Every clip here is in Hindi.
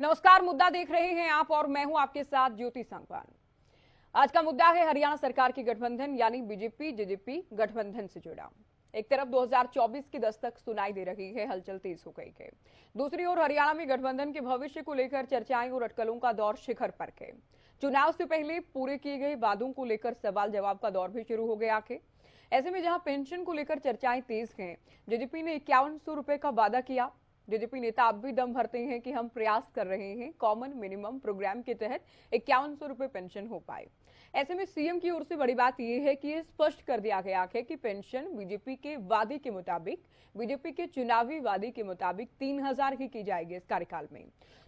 नमस्कार, मुद्दा देख रहे हैं आप और मैं हूं आपके साथ ज्योति सांगवान। आज का मुद्दा है हरियाणा सरकार की गठबंधन यानी बीजेपी जेजेपी गठबंधन से जुड़ा। एक तरफ 2024 की दस्तक सुनाई दे रही है, हलचल तेज हो गई है। दूसरी ओर हरियाणा में गठबंधन के भविष्य को लेकर चर्चाएं और अटकलों का दौर शिखर पर है। चुनाव से पहले पूरे किए गए वादों को लेकर सवाल जवाब का दौर भी शुरू हो गया है। ऐसे में जहां पेंशन को लेकर चर्चाएं तेज हैं, जेजेपी ने 5100 रुपए का वादा किया। जेजेपी नेता अब भी दम भरते हैं कि हम प्रयास कर रहे हैं कॉमन मिनिमम प्रोग्राम के तहत 5100 रुपए पेंशन हो पाए। ऐसे में सीएम की ओर से बड़ी बात यह है कि यह स्पष्ट कर दिया गया है कि पेंशन बीजेपी के वादे के मुताबिक, बीजेपी के चुनावी वादे के मुताबिक 3000 ही की जाएगी इस कार्यकाल में।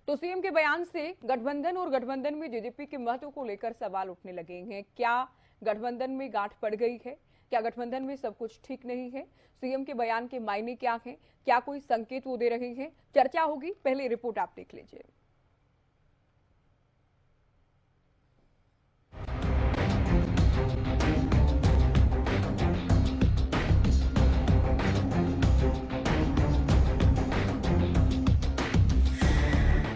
तो सीएम के बयान से गठबंधन और गठबंधन में जेजेपी के महत्व को लेकर सवाल उठने लगे हैं। क्या गठबंधन में गांठ पड़ गई है? क्या गठबंधन में सब कुछ ठीक नहीं है? सीएम के बयान के मायने क्या हैं? क्या कोई संकेत वो दे रहे हैं? चर्चा होगी, पहले रिपोर्ट आप देख लीजिए।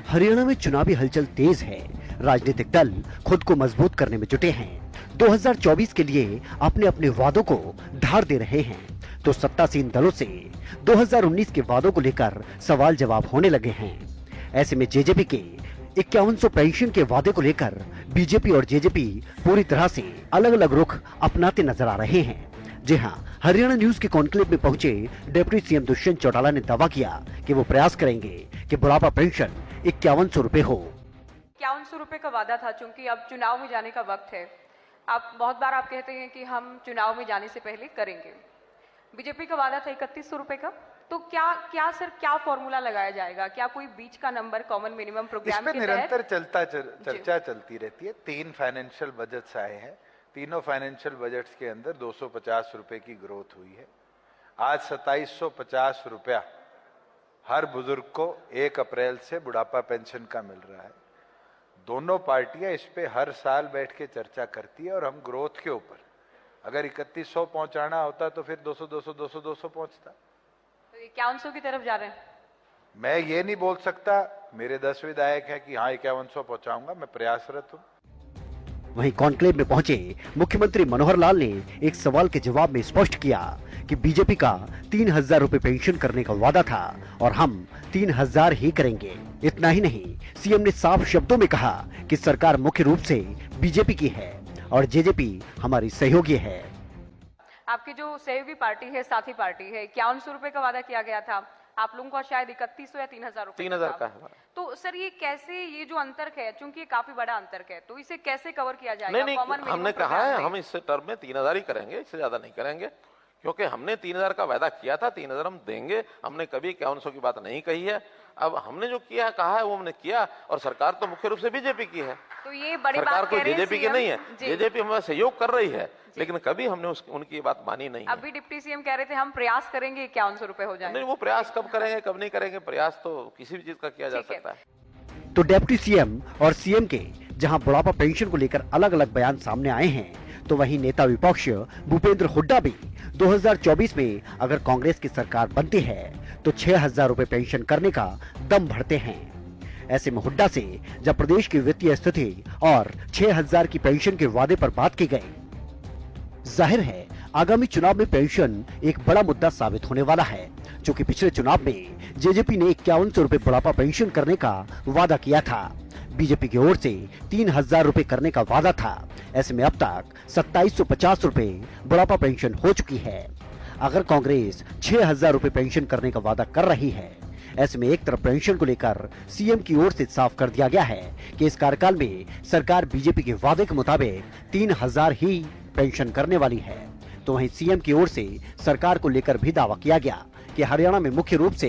हरियाणा में चुनावी हलचल तेज है। राजनीतिक दल खुद को मजबूत करने में जुटे हैं। 2024 के लिए अपने अपने वादों को धार दे रहे हैं, तो सत्तासीन दलों से 2019 के वादों को लेकर सवाल जवाब होने लगे हैं। ऐसे में जेजेपी के 5100 पेंशन के वादे को लेकर बीजेपी और जेजेपी पूरी तरह से अलग अलग रुख अपनाते नजर आ रहे हैं। जी हां, हरियाणा न्यूज के कॉन्क्लेव में पहुंचे डिप्टी सीएम दुष्यंत चौटाला ने दावा किया कि वो प्रयास करेंगे कि बुढ़ापा पेंशन 5100 रुपए हो। 5100 रुपए का वादा था, चूंकि अब चुनाव में जाने का वक्त है। आप बहुत बार आप कहते हैं कि हम चुनाव में जाने से पहले करेंगे। बीजेपी का वादा था 3100 रुपए का, तो क्या फॉर्मूला लगाया जाएगा? क्या कोई बीच का नंबर कॉमन मिनिमम प्रोग्राम के तहत? निरंतर चर्चा चलती रहती है। 3 फाइनेंशियल बजट्स आए हैं, तीनों फाइनेंशियल बजट्स के अंदर 250 रुपए की ग्रोथ हुई है। आज 2750 रुपया हर बुजुर्ग को 1 अप्रैल से बुढ़ापा पेंशन का मिल रहा है। दोनों पार्टियां इस पे हर साल बैठ के चर्चा करती है और हम ग्रोथ के ऊपर, अगर 3100 पहुंचाना होता तो फिर 200 पहुंचता। तो 5100 की तरफ जा रहे हैं। मैं ये नहीं बोल सकता, मेरे 10 विधायक हैं कि हाँ 5100 पहुंचाऊंगा, मैं प्रयासरत हूं। वहीं कॉन्क्लेव में पहुंचे मुख्यमंत्री मनोहर लाल ने एक सवाल के जवाब में स्पष्ट किया कि बीजेपी का 3000 रुपए पेंशन करने का वादा था और हम 3000 ही करेंगे। इतना ही नहीं, सीएम ने साफ शब्दों में कहा कि सरकार मुख्य रूप से बीजेपी की है और जेजेपी हमारी सहयोगी है। आपकी जो सहयोगी पार्टी है, साथी पार्टी है, 5100 रुपए का वादा किया गया था। आप लोगों का शायद 3100 या 3000 रुपए 3000 का है। तो सर ये जो अंतर है, चूंकि ये काफी बड़ा अंतर है, तो इसे कैसे कवर किया जाएगा? नहीं, हमने कहा है हम इस टर्म में 3000 ही करेंगे, इससे ज्यादा नहीं करेंगे, क्योंकि हमने 3000 का वादा किया था। 3000 हम देंगे, हमने कभी 5100 की बात नहीं कही है। अब हमने जो किया कहा है वो हमने किया, और सरकार तो मुख्य रूप से बीजेपी की है। तो ये बड़ी सरकार बात कोई जेजेपी की नहीं है। जेजेपी हमारा सहयोग कर रही है, लेकिन कभी हमने उनकी बात मानी नहीं। अभी डिप्टी सीएम कह रहे थे हम प्रयास करेंगे 5100 रुपए हो जाएंगे। नहीं, वो प्रयास कब करेंगे कब नहीं करेंगे, प्रयास तो किसी भी चीज का किया जा सकता है। तो डिप्टी सीएम और सीएम के जहां बुढ़ापा पेंशन को लेकर अलग अलग बयान सामने आए हैं, तो वहीं नेता विपक्ष भूपेंद्र हुड्डा भी 2024 में अगर कांग्रेस की सरकार बनती है तो 6000 रुपए पेंशन करने का दम भरते हैं। ऐसे में हुड्डा से जब प्रदेश की वित्तीय स्थिति और 6000 की पेंशन के वादे पर बात की गई, जाहिर है आगामी चुनाव में पेंशन एक बड़ा मुद्दा साबित होने वाला है। क्योंकि पिछले चुनाव में जेजेपी ने 5100 रुपए बुढ़ापा पेंशन करने का वादा किया था, बीजेपी की ओर से 3000 रुपए करने का वादा था। ऐसे में अब तक 2750 रुपए बुढ़ापा पेंशन हो चुकी है। अगर कांग्रेस 6000 रुपए पेंशन करने का वादा कर रही है, ऐसे में एक तरफ पेंशन को लेकर सीएम की ओर से साफ कर दिया गया है कि इस कार्यकाल में सरकार बीजेपी के वादे के मुताबिक 3000 ही पेंशन करने वाली है, तो वहीं सीएम की ओर से सरकार को लेकर भी दावा किया गया कि हरियाणा में मुख्य रूप से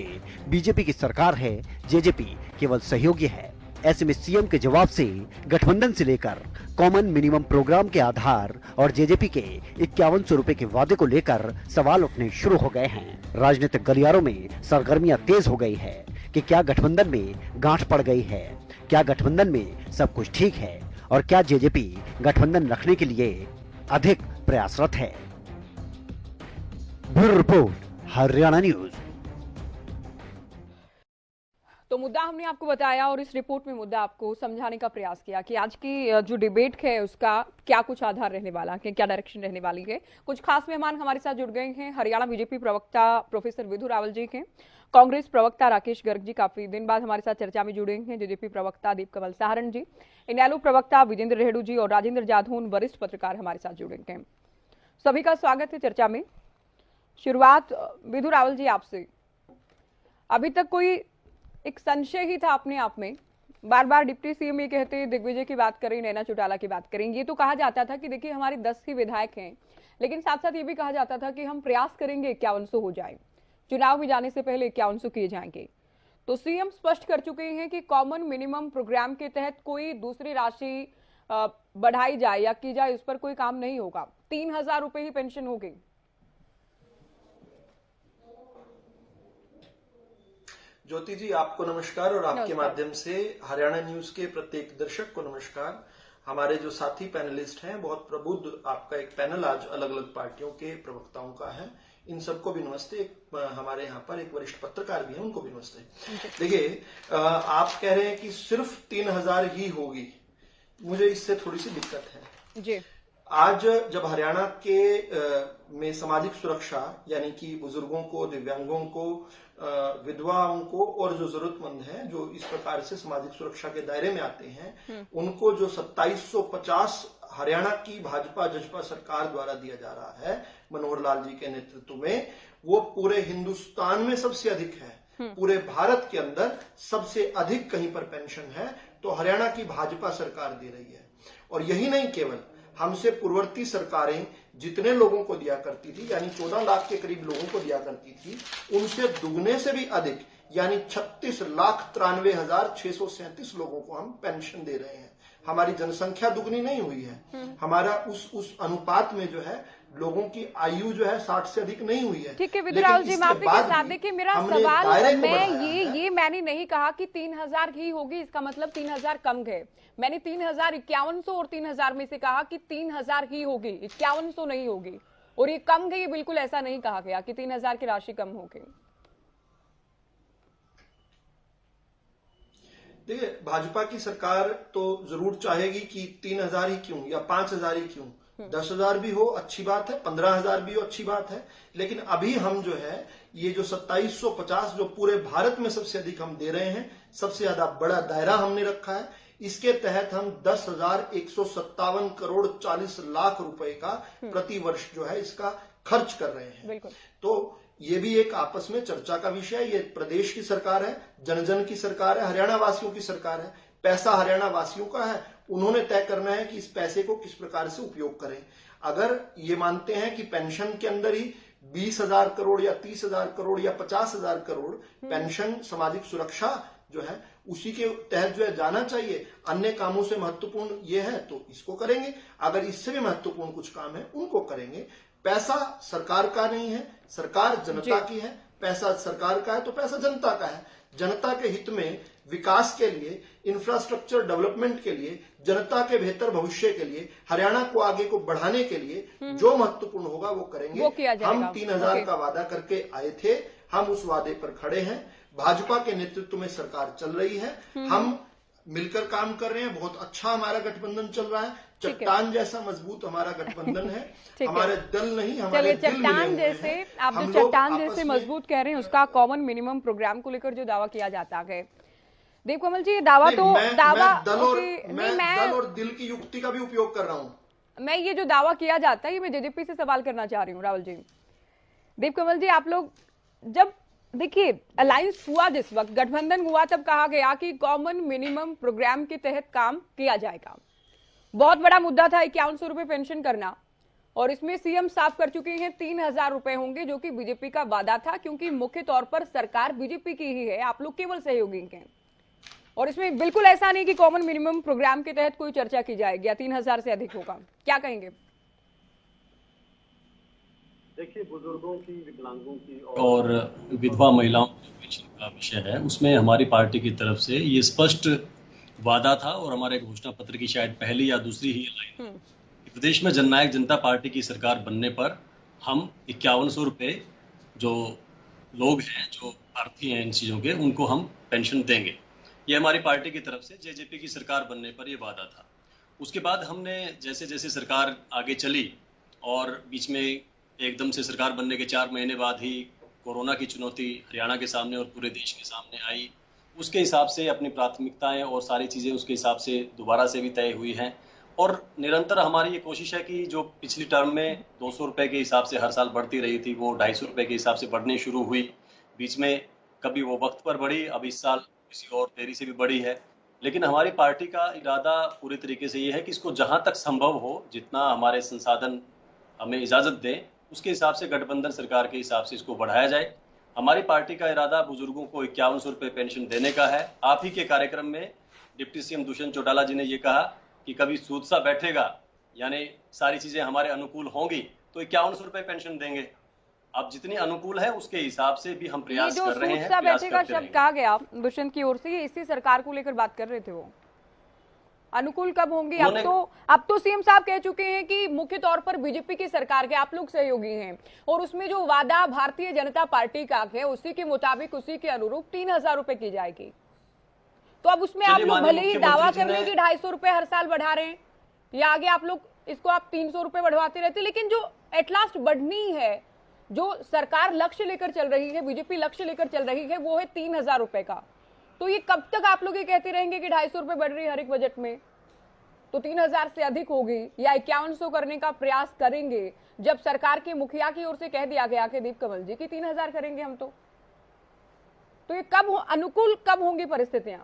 बीजेपी की सरकार है, जेजेपी केवल सहयोगी है। ऐसे में सीएम के जवाब से गठबंधन से लेकर कॉमन मिनिमम प्रोग्राम के आधार और जेजेपी के 5100 रुपए के वादे को लेकर सवाल उठने शुरू हो गए हैं। राजनीतिक गलियारों में सरगर्मियां तेज हो गई है कि क्या गठबंधन में गांठ पड़ गई है, क्या गठबंधन में सब कुछ ठीक है और क्या जेजेपी गठबंधन रखने के लिए अधिक प्रयासरत है। Bureau report, Haryana news. तो मुद्दा हमने आपको बताया और इस रिपोर्ट में मुद्दा आपको समझाने का प्रयास किया कि आज की जो डिबेट है उसका क्या कुछ आधार रहने वाला है, क्या डायरेक्शन रहने वाली है। कुछ खास मेहमान हमारे साथ जुड़ गए हैं। हरियाणा बीजेपी प्रवक्ता प्रोफेसर विधु रावल जी हैं, कांग्रेस प्रवक्ता राकेश गर्ग जी काफी दिन बाद हमारे साथ चर्चा में जुड़े हैं, जेजेपी प्रवक्ता दीप कमल सहारण जी, इनेलो प्रवक्ता विजेंद्र रेहडू जी और राजेंद्र जाधवन वरिष्ठ पत्रकार हमारे साथ जुड़े हैं। सभी का स्वागत है चर्चा में। शुरुआत विधु रावल जी आपसे। अभी तक कोई एक संशय ही था अपने आप में, बार बार डिप्टी सीएम ये कहते हैं, दिग्विजय की बात करें, नैना चौटाला की बात करें, ये तो कहा जाता था कि देखिए हमारे 10 ही विधायक हैं, लेकिन साथ साथ ये भी कहा जाता था कि हम प्रयास करेंगे 5100 हो जाए, चुनाव में जाने से पहले 5100 किए जाएंगे। तो सीएम स्पष्ट कर चुके हैं कि कॉमन मिनिमम प्रोग्राम के तहत कोई दूसरी राशि बढ़ाई जाए या की जाए, उस पर कोई काम नहीं होगा, 3000 रुपए ही पेंशन होगी। ज्योति जी, आपको नमस्कार और आपके माध्यम से हरियाणा न्यूज के प्रत्येक दर्शक को नमस्कार। हमारे जो साथी पैनलिस्ट हैं, बहुत प्रबुद्ध आपका एक पैनल आज अलग अलग पार्टियों के प्रवक्ताओं का है, इन सबको भी नमस्ते। हमारे यहाँ पर एक वरिष्ठ पत्रकार भी हैं, उनको भी नमस्ते। देखिए, आप कह रहे हैं कि सिर्फ 3000 ही होगी, मुझे इससे थोड़ी सी दिक्कत है जी। आज जब हरियाणा के में सामाजिक सुरक्षा यानी कि बुजुर्गों को, दिव्यांगों को, विधवाओं को और जो जरूरतमंद हैं, जो इस प्रकार से सामाजिक सुरक्षा के दायरे में आते हैं, उनको जो 2750 हरियाणा की भाजपा जजपा सरकार द्वारा दिया जा रहा है मनोहर लाल जी के नेतृत्व में, वो पूरे हिंदुस्तान में सबसे अधिक है। पूरे भारत के अंदर सबसे अधिक कहीं पर पेंशन है तो हरियाणा की भाजपा सरकार दे रही है। और यही नहीं, केवल हमसे पूर्ववर्ती सरकारें जितने लोगों को दिया करती थी, यानी 14 लाख के करीब लोगों को दिया करती थी, उनसे दुगने से भी अधिक यानी 36,93,637 लोगों को हम पेंशन दे रहे हैं। हमारी जनसंख्या दुगनी नहीं हुई है, हमारा उस अनुपात में जो है लोगों की आयु जो है 60 से अधिक नहीं हुई है। ठीक है विधु रावल जी, माफी के साथ देखिए मेरा सवाल, मैं मैंने नहीं कहा कि 3000 ही होगी, इसका मतलब 3000 कम गए। मैंने 5100 और 3000 में से कहा कि 3000 ही होगी, 5100 नहीं होगी, और ये कम गई, बिल्कुल ऐसा नहीं कहा गया कि 3000 की राशि कम होगी। देखिए, भाजपा की सरकार तो जरूर चाहेगी कि 3000 ही क्यों या 5000 ही क्यों, 10,000 भी हो अच्छी बात है, 15,000 भी हो अच्छी बात है, लेकिन अभी हम जो है ये जो 2750 जो पूरे भारत में सबसे अधिक हम दे रहे हैं, सबसे ज्यादा बड़ा दायरा हमने रखा है, इसके तहत हम 10,157 करोड़ 40 लाख रुपए का प्रति वर्ष जो है इसका खर्च कर रहे हैं। तो ये भी एक आपस में चर्चा का विषय है। ये प्रदेश की सरकार है, जन जन की सरकार है, हरियाणा वासियों की सरकार है, पैसा हरियाणा वासियों का है, उन्होंने तय करना है कि इस पैसे को किस प्रकार से उपयोग करें। अगर ये मानते हैं कि पेंशन के अंदर ही 20,000 करोड़ या 30,000 करोड़ या 50,000 करोड़ पेंशन सामाजिक सुरक्षा जो है उसी के तहत जो है जाना चाहिए, अन्य कामों से महत्वपूर्ण ये है तो इसको करेंगे, अगर इससे भी महत्वपूर्ण कुछ काम है उनको करेंगे। पैसा सरकार का नहीं है, सरकार जनता की है, पैसा सरकार का है तो पैसा जनता का है। जनता के हित में, विकास के लिए, इंफ्रास्ट्रक्चर डेवलपमेंट के लिए, जनता के बेहतर भविष्य के लिए, हरियाणा को आगे को बढ़ाने के लिए जो महत्वपूर्ण होगा वो करेंगे। हम 3000 का वादा करके आए थे, हम उस वादे पर खड़े हैं। भाजपा के नेतृत्व में सरकार चल रही है, हम मिलकर काम कर रहे हैं, बहुत अच्छा हमारा गठबंधन चल रहा है, चट्टान जैसा मजबूत हमारा गठबंधन है, हमारे दल नहीं, हमारे दिल चट्टान जैसे, आप जो चट्टान जैसे मजबूत कह रहे हैं, उसका कॉमन मिनिमम प्रोग्राम को लेकर जो दावा किया जाता है, दीप कमल जी, दावा तो दावा दल और दिल की युक्ति का भी उपयोग कर रहा हूं। मैं ये जो दावा किया जाता है, ये मैं जेजेपी से सवाल करना चाह रही हूँ राहुल जी। दीप कमल जी, आप लोग जब देखिए अलायंस हुआ, जिस वक्त गठबंधन हुआ, तब कहा गया कि कॉमन मिनिमम प्रोग्राम के तहत काम किया जाएगा। बहुत बड़ा मुद्दा था 5100 रुपए पेंशन करना, और इसमें सीएम साफ कर चुके हैं 3000 रुपए होंगे, जो कि बीजेपी का वादा था, क्योंकि मुख्य तौर पर सरकार बीजेपी की ही है, आप लोग केवल सहयोगी हैं। और इसमें बिल्कुल ऐसा नहीं कि कॉमन मिनिमम प्रोग्राम के तहत कोई चर्चा की जाएगी या 3000 से अधिक होगा, क्या कहेंगे? देखिए, बुजुर्गों की, विकलांगों की और विधवा महिलाओं का विषय है, उसमें हमारी पार्टी की तरफ से ये स्पष्ट वादा था और हमारे घोषणा पत्र की शायद पहली या दूसरी ही लाइन, प्रदेश में जननायक जनता पार्टी की सरकार बनने पर हम 5100 रुपए जो लोग हैं जो प्रार्थी हैं इन चीजों के, उनको हम पेंशन देंगे। ये हमारी पार्टी की तरफ से जेजेपी की सरकार बनने पर यह वादा था। उसके बाद हमने जैसे जैसे सरकार आगे चली और बीच में एकदम से सरकार बनने के 4 महीने बाद ही कोरोना की चुनौती हरियाणा के सामने और पूरे देश के सामने आई, उसके हिसाब से अपनी प्राथमिकताएं और सारी चीज़ें उसके हिसाब से दोबारा से भी तय हुई हैं। और निरंतर हमारी ये कोशिश है कि जो पिछली टर्म में 200 रुपए के हिसाब से हर साल बढ़ती रही थी, वो 250 रुपए के हिसाब से बढ़नी शुरू हुई। बीच में कभी वो वक्त पर बढ़ी, अब इस साल किसी और देरी से भी बढ़ी है। लेकिन हमारी पार्टी का इरादा पूरी तरीके से ये है कि इसको जहां तक संभव हो, जितना हमारे संसाधन हमें इजाजत दें, उसके हिसाब से गठबंधन सरकार के हिसाब से इसको बढ़ाया जाए। हमारी पार्टी का इरादा बुजुर्गों को 5100 रुपए पेंशन देने का है। आप ही के कार्यक्रम में डिप्टी सीएम दुष्यंत चौटाला जी ने ये कहा कि कभी सूद सा बैठेगा, यानी सारी चीजें हमारे अनुकूल होंगी तो 5100 रुपए पेंशन देंगे। अब जितनी अनुकूल है उसके हिसाब से भी हम प्रयास कर रहे हैं। सूद सा बैठेगा शब्द कहा गया दुष्यंत की ओर से, ये इसी सरकार को लेकर बात कर रहे थे वो। अनुकूल कब होंगी? अब तो सीएम साहब कह चुके हैं कि मुख्य तौर पर बीजेपी की सरकार के आप लोग सहयोगी हैं और उसमें जो वादा भारतीय जनता पार्टी का है उसी के मुताबिक, उसी के अनुरूप 3000 रुपए की जाएगी। तो अब उसमें आप लोग भले ही दावा कर रहे हैं कि 250 रुपए हर साल बढ़ा रहे हैं या आगे आप लोग इसको आप 300 रुपए बढ़वाते रहते, लेकिन जो एट लास्ट बढ़नी है, जो सरकार लक्ष्य लेकर चल रही है, बीजेपी लक्ष्य लेकर चल रही है, वो है 3000 रुपए का। तो ये कब तक आप लोग ये कहते रहेंगे कि 250 रुपए बढ़ रही है हर एक बजट में, तो 3000 से अधिक होगी या 5100 करने का प्रयास करेंगे, जब सरकार के मुखिया की ओर से कह दिया गया कि दीप कमल जी की 3000 करेंगे हम। तो ये कब अनुकूल कब होंगी परिस्थितियां?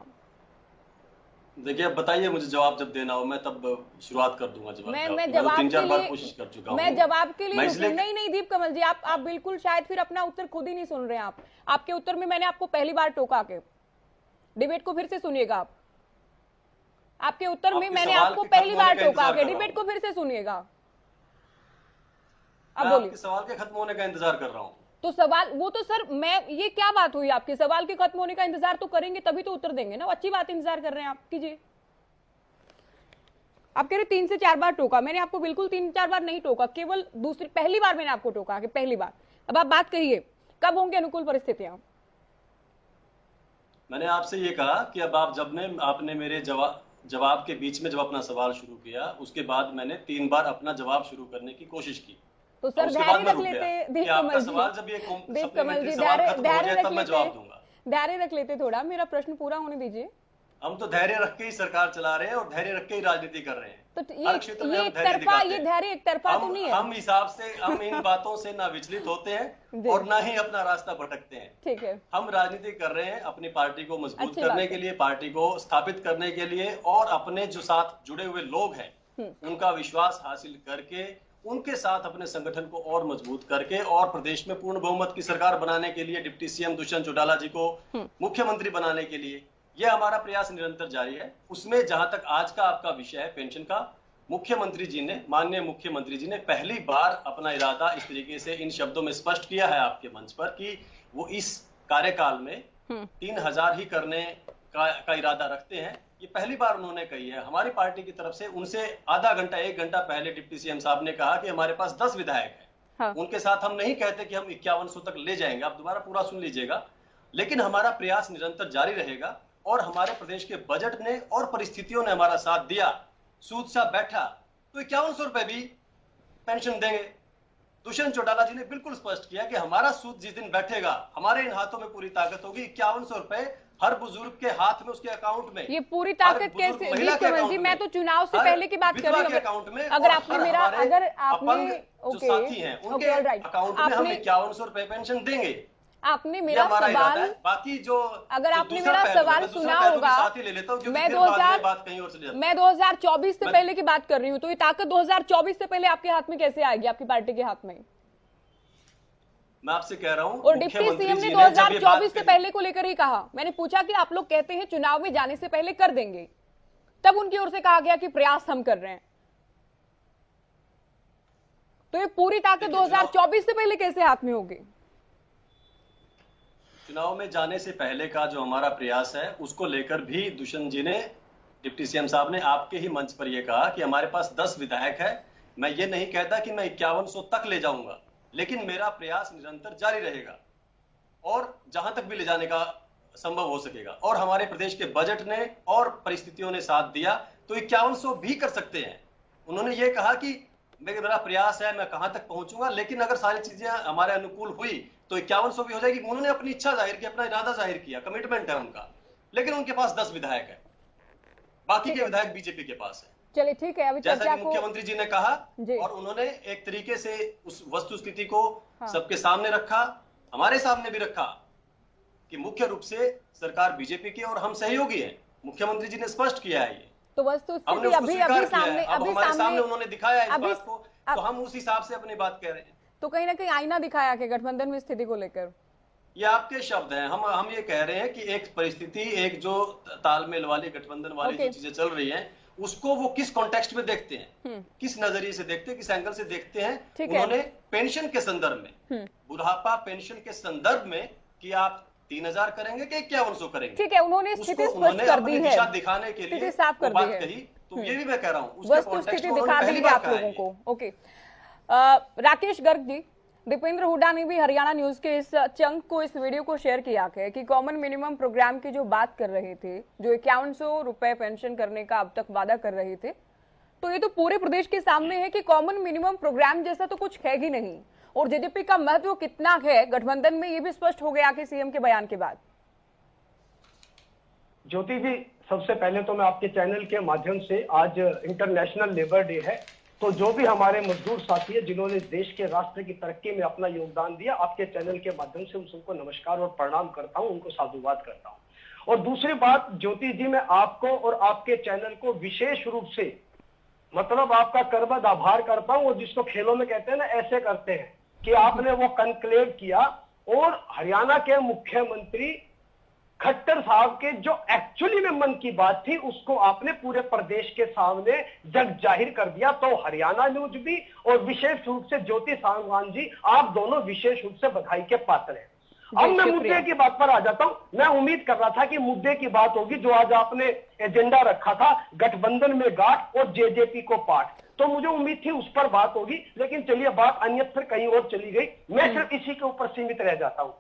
देखिए, अब बताइए, मुझे जवाब जब देना हो मैं तब शुरुआत कर दूंगा जवाब। मैं जवाब 3-4 बार कोशिश कर चुका हूं। मैं जवाब के लिए नहीं दीप कमल जी, आप बिल्कुल शायद फिर अपना उत्तर खुद ही नहीं सुन रहे हैं। आपके उत्तर में मैंने आपको पहली बार टोका के, डिबेट को फिर से सुनिएगा। आपके उत्तर में मैंने आपको पहली बार टोका के, डिबेट को फिर से सुनिएगा। अब बोलिए। सवाल के खत्म होने का इंतजार कर रहा हूँ। तो सवाल वो तो सर, मैं ये क्या बात हुई आपके सवाल के खत्म होने का इंतजार तो करेंगे तभी तो उत्तर देंगे ना। अच्छी बात इंतजार कर रहे हैं आप, कीजिए। आप कह रहे 3 से 4 बार टोका, मैंने आपको बिल्कुल 3-4 बार नहीं टोका, केवल पहली बार मैंने आपको टोका कि पहली बार। अब आप बात करिए, कब होंगे अनुकूल परिस्थितियां? मैंने आपसे ये कहा कि अब आपने मेरे जवाब के बीच में जब अपना सवाल शुरू किया, उसके बाद मैंने 3 बार अपना जवाब शुरू करने की कोशिश की। तो सर धैर्य रख लेते दीप कमल जी, धैर्य रख लेते थोड़ा, मेरा प्रश्न पूरा होने दीजिए। हम तो धैर्य रख के ही सरकार चला रहे हैं और धैर्य रख के ही राजनीति कर रहे हैं। तो ये धैर्य एक तरफा तो नहीं है। हम इन बातों से ना विचलित होते हैं और ना ही अपना रास्ता भटकते हैं। ठीक है, हम राजनीति कर रहे हैं अपनी पार्टी को मजबूत करने के लिए, पार्टी को स्थापित करने के लिए और अपने जो साथ जुड़े हुए लोग हैं उनका विश्वास हासिल करके, उनके साथ अपने संगठन को और मजबूत करके और प्रदेश में पूर्ण बहुमत की सरकार बनाने के लिए, डिप्टी सीएम दुष्यंत चौटाला जी को मुख्यमंत्री बनाने के लिए यह हमारा प्रयास निरंतर जारी है। उसमें जहां तक आज का आपका विषय है पेंशन का, माननीय मुख्यमंत्री जी ने पहली बार अपना इरादा इस तरीके से इन शब्दों में स्पष्ट किया है आपके मंच पर कि वो इस कार्यकाल में 3000 ही करने का इरादा रखते हैं। ये पहली बार उन्होंने कही है। हमारी पार्टी की तरफ से उनसे आधा घंटा 1 घंटा पहले डिप्टी सीएम साहब ने कहा कि हमारे पास 10 विधायक हैं। हाँ। उनके साथ हम नहीं कहते कि हम 5100 तक ले जाएंगे, आप दोबारा पूरा सुन लीजिएगा, लेकिन हमारा प्रयास निरंतर जारी रहेगा और हमारे प्रदेश के बजट ने और परिस्थितियों ने हमारा साथ दिया। सूद सा बैठा तो 5100 रुपए भी पेंशन देंगे। दुष्यंत चौटाला जी ने बिल्कुल स्पष्ट किया कि हमारा सूद जिस दिन बैठेगा, हमारे इन हाथों में पूरी ताकत होगी। 5100 रुपए हर बुजुर्ग के हाथ में, उसके अकाउंट में। ये पूरी ताकत कैसे? जी, मैं तो चुनाव से पहले की बात कर रही हूँ। अकाउंट में अगर आपने जो साथी हैं उनके अकाउंट में हम 5100 रुपए पेंशन देंगे। आपने मेरा सवाल, बाकी जो अगर आपने मेरा सवाल सुना होगा, मैं 2024 से पहले की बात कर रही हूँ, तो ये ताकत 2024 से पहले आपके हाथ में कैसे आएगी, आपकी पार्टी के हाथ में? मैं आपसे कह रहा हूँ, और डिप्टी सीएम ने 2024 से पहले को लेकर ही कहा। मैंने पूछा कि आप लोग कहते हैं चुनाव में जाने से पहले कर देंगे, तब उनकी ओर से कहा गया कि प्रयास हम कर रहे हैं। तो ये पूरी ताकत 2024 से पहले कैसे हाथ में होगी? चुनाव में जाने से पहले का जो हमारा प्रयास है उसको लेकर भी दुष्यंत जी ने, डिप्टी सीएम साहब ने आपके ही मंच पर यह कहा कि हमारे पास 10 विधायक है। मैं ये नहीं कहता कि मैं 5100 तक ले जाऊंगा, लेकिन मेरा प्रयास निरंतर जारी रहेगा। और जहां तक भी ले जाने का संभव हो सकेगा। और हमारे प्रदेश के बजट ने और परिस्थितियों ने साथ दिया तो 5100 भी कर सकते हैं। उन्होंने ये कहा कि मेरा प्रयास है, मैं कहां तक पहुंचूंगा, लेकिन अगर सारी चीजें हमारे अनुकूल हुई तो 5100 भी हो जाएगी। उन्होंने अपनी इच्छा जाहिर की, अपना इरादा जाहिर किया, कमिटमेंट है उनका, लेकिन उनके पास 10 विधायक है, बाकी के विधायक बीजेपी के पास है। चलिए ठीक है, अभी जैसा कि मुख्यमंत्री जी ने कहा और उन्होंने एक तरीके से उस वस्तुस्थिति को सबके सामने रखा, हमारे सामने भी रखा कि मुख्य रूप से सरकार बीजेपी की और हम सहयोगी हैं। मुख्यमंत्री जी ने स्पष्ट किया है ये, तो वस्तुस्थिति अभी सामने उन्होंने दिखाया है इस बात को, तो हम उस हिसाब से अपनी बात कह रहे हैं। तो कहीं ना कहीं आईना दिखाया कि गठबंधन में स्थिति को लेकर, ये आपके शब्द हैं, हम ये कह रहे हैं कि एक परिस्थिति, एक जो तालमेल वाली गठबंधन वाली जो चीजें चल रही हैं, उसको वो किस कॉन्टेक्स्ट में देखते हैं, किस नजरिए से देखते हैं, किस एंगल से देखते हैं। उन्होंने पेंशन के संदर्भ में, बुढ़ापा पेंशन के संदर्भ में कि आप 3000 करेंगे कि 5100 करेंगे, ठीक है, उन्होंने स्थिति स्पष्ट कर दी है, दिशा दिखाने के लिए साफ कर बात कही। तो ये भी मैं कह रहा हूँ, वस्तुस्थिति दिखा दी है आप लोगों को। ओके, राकेश गर्ग जी, दीपेंद्र हुड्डा ने भी हरियाणा न्यूज के इस चंक को, इस वीडियो को शेयर किया है कि कॉमन मिनिमम प्रोग्राम की जो बात कर रहे थे, जो 5100 रुपए पेंशन करने का अब तक वादा कर रहे थे, तो ये तो पूरे प्रदेश के सामने है कि कॉमन मिनिमम प्रोग्राम जैसा तो कुछ है ही नहीं, और जेजेपी का महत्व कितना है गठबंधन में, ये भी स्पष्ट हो गया कि सीएम के बयान के बाद। ज्योति जी, सबसे पहले तो मैं आपके चैनल के माध्यम से, आज इंटरनेशनल लेबर डे है, तो जो भी हमारे मजदूर साथी है जिन्होंने देश के राष्ट्र की तरक्की में अपना योगदान दिया, आपके चैनल के माध्यम से उनको नमस्कार और प्रणाम करता हूं, उनको साधुवाद करता हूं। और दूसरी बात ज्योति जी, मैं आपको और आपके चैनल को विशेष रूप से मतलब आपका करबद्ध आभार करता हूं, और जिसको खेलों में कहते हैं ना, ऐसे करते हैं कि आपने वो कनक्लेव किया और हरियाणा के मुख्यमंत्री खट्टर साहब के जो एक्चुअली में मन की बात थी उसको आपने पूरे प्रदेश के सामने जग जाहिर कर दिया। तो हरियाणा न्यूज भी और विशेष रूप से ज्योति सांगवान जी, आप दोनों विशेष रूप से बधाई के पात्र हैं। अब मैं मुद्दे की बात पर आ जाता हूं। मैं उम्मीद कर रहा था कि मुद्दे की बात होगी, जो आज आपने एजेंडा रखा था, गठबंधन में गांठ और जेजेपी को पाठ, तो मुझे उम्मीद थी उस पर बात होगी, लेकिन चलिए बात अन्यत्र कहीं और चली गई। मैं सिर्फ इसी के ऊपर सीमित रह जाता हूं।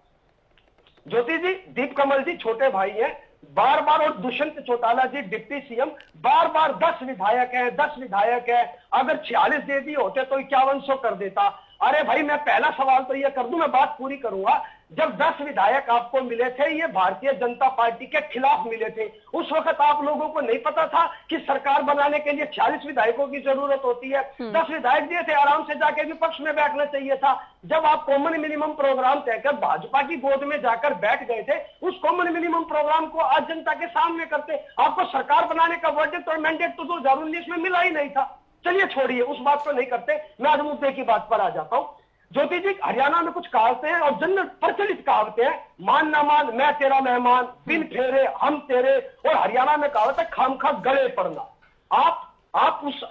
ज्योति जी, दीप कमल जी छोटे भाई हैं, बार बार, और दुष्यंत चौटाला जी डिप्टी सीएम, बार बार 10 विधायक हैं, 10 विधायक है, अगर 46 दे दिए होते तो 5100 कर देता। अरे भाई, मैं पहला सवाल तो ये कर दूं, मैं बात पूरी करूंगा। जब 10 विधायक आपको मिले थे, ये भारतीय जनता पार्टी के खिलाफ मिले थे, उस वक्त आप लोगों को नहीं पता था कि सरकार बनाने के लिए 46 विधायकों की जरूरत होती है। 10 विधायक दिए थे, आराम से जाके विपक्ष में बैठना चाहिए था। जब आप कॉमन मिनिमम प्रोग्राम तय कर भाजपा की गोद में जाकर बैठ गए थे, उस कॉमन मिनिमम प्रोग्राम को आज जनता के सामने करते। आपको सरकार बनाने का वर्डिक्ट और मैंडेट तो 2019 में मिला ही नहीं था। चलिए छोड़िए, उस बात को नहीं करते, मैं आज मुद्दे की बात पर आ जाता हूं। ज्योति जी, हरियाणा में कुछ कहावतें हैं और जनरल प्रचलित कहावतें हैं, मान ना मान मैं तेरा मेहमान, बिन फेरे हम तेरे, और हरियाणा में कहावत है खामखा गले पड़ना। आप उस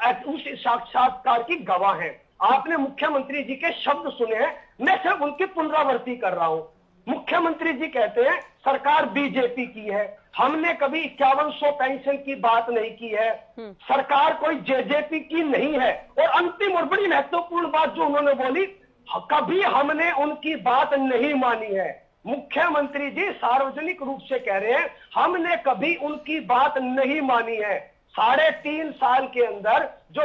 साक्षात्कार की गवाह हैं। आपने मुख्यमंत्री जी के शब्द सुने हैं, मैं सिर्फ उनकी पुनरावृत्ति कर रहा हूं। मुख्यमंत्री जी कहते हैं सरकार बीजेपी की है, हमने कभी 5100 पेंशन की बात नहीं की है, सरकार कोई जेजेपी की नहीं है। और अंतिम और बड़ी महत्वपूर्ण बात जो उन्होंने बोली, कभी हमने उनकी बात नहीं मानी है। मुख्यमंत्री जी सार्वजनिक रूप से कह रहे हैं हमने कभी उनकी बात नहीं मानी है। 3.5 साल के अंदर जो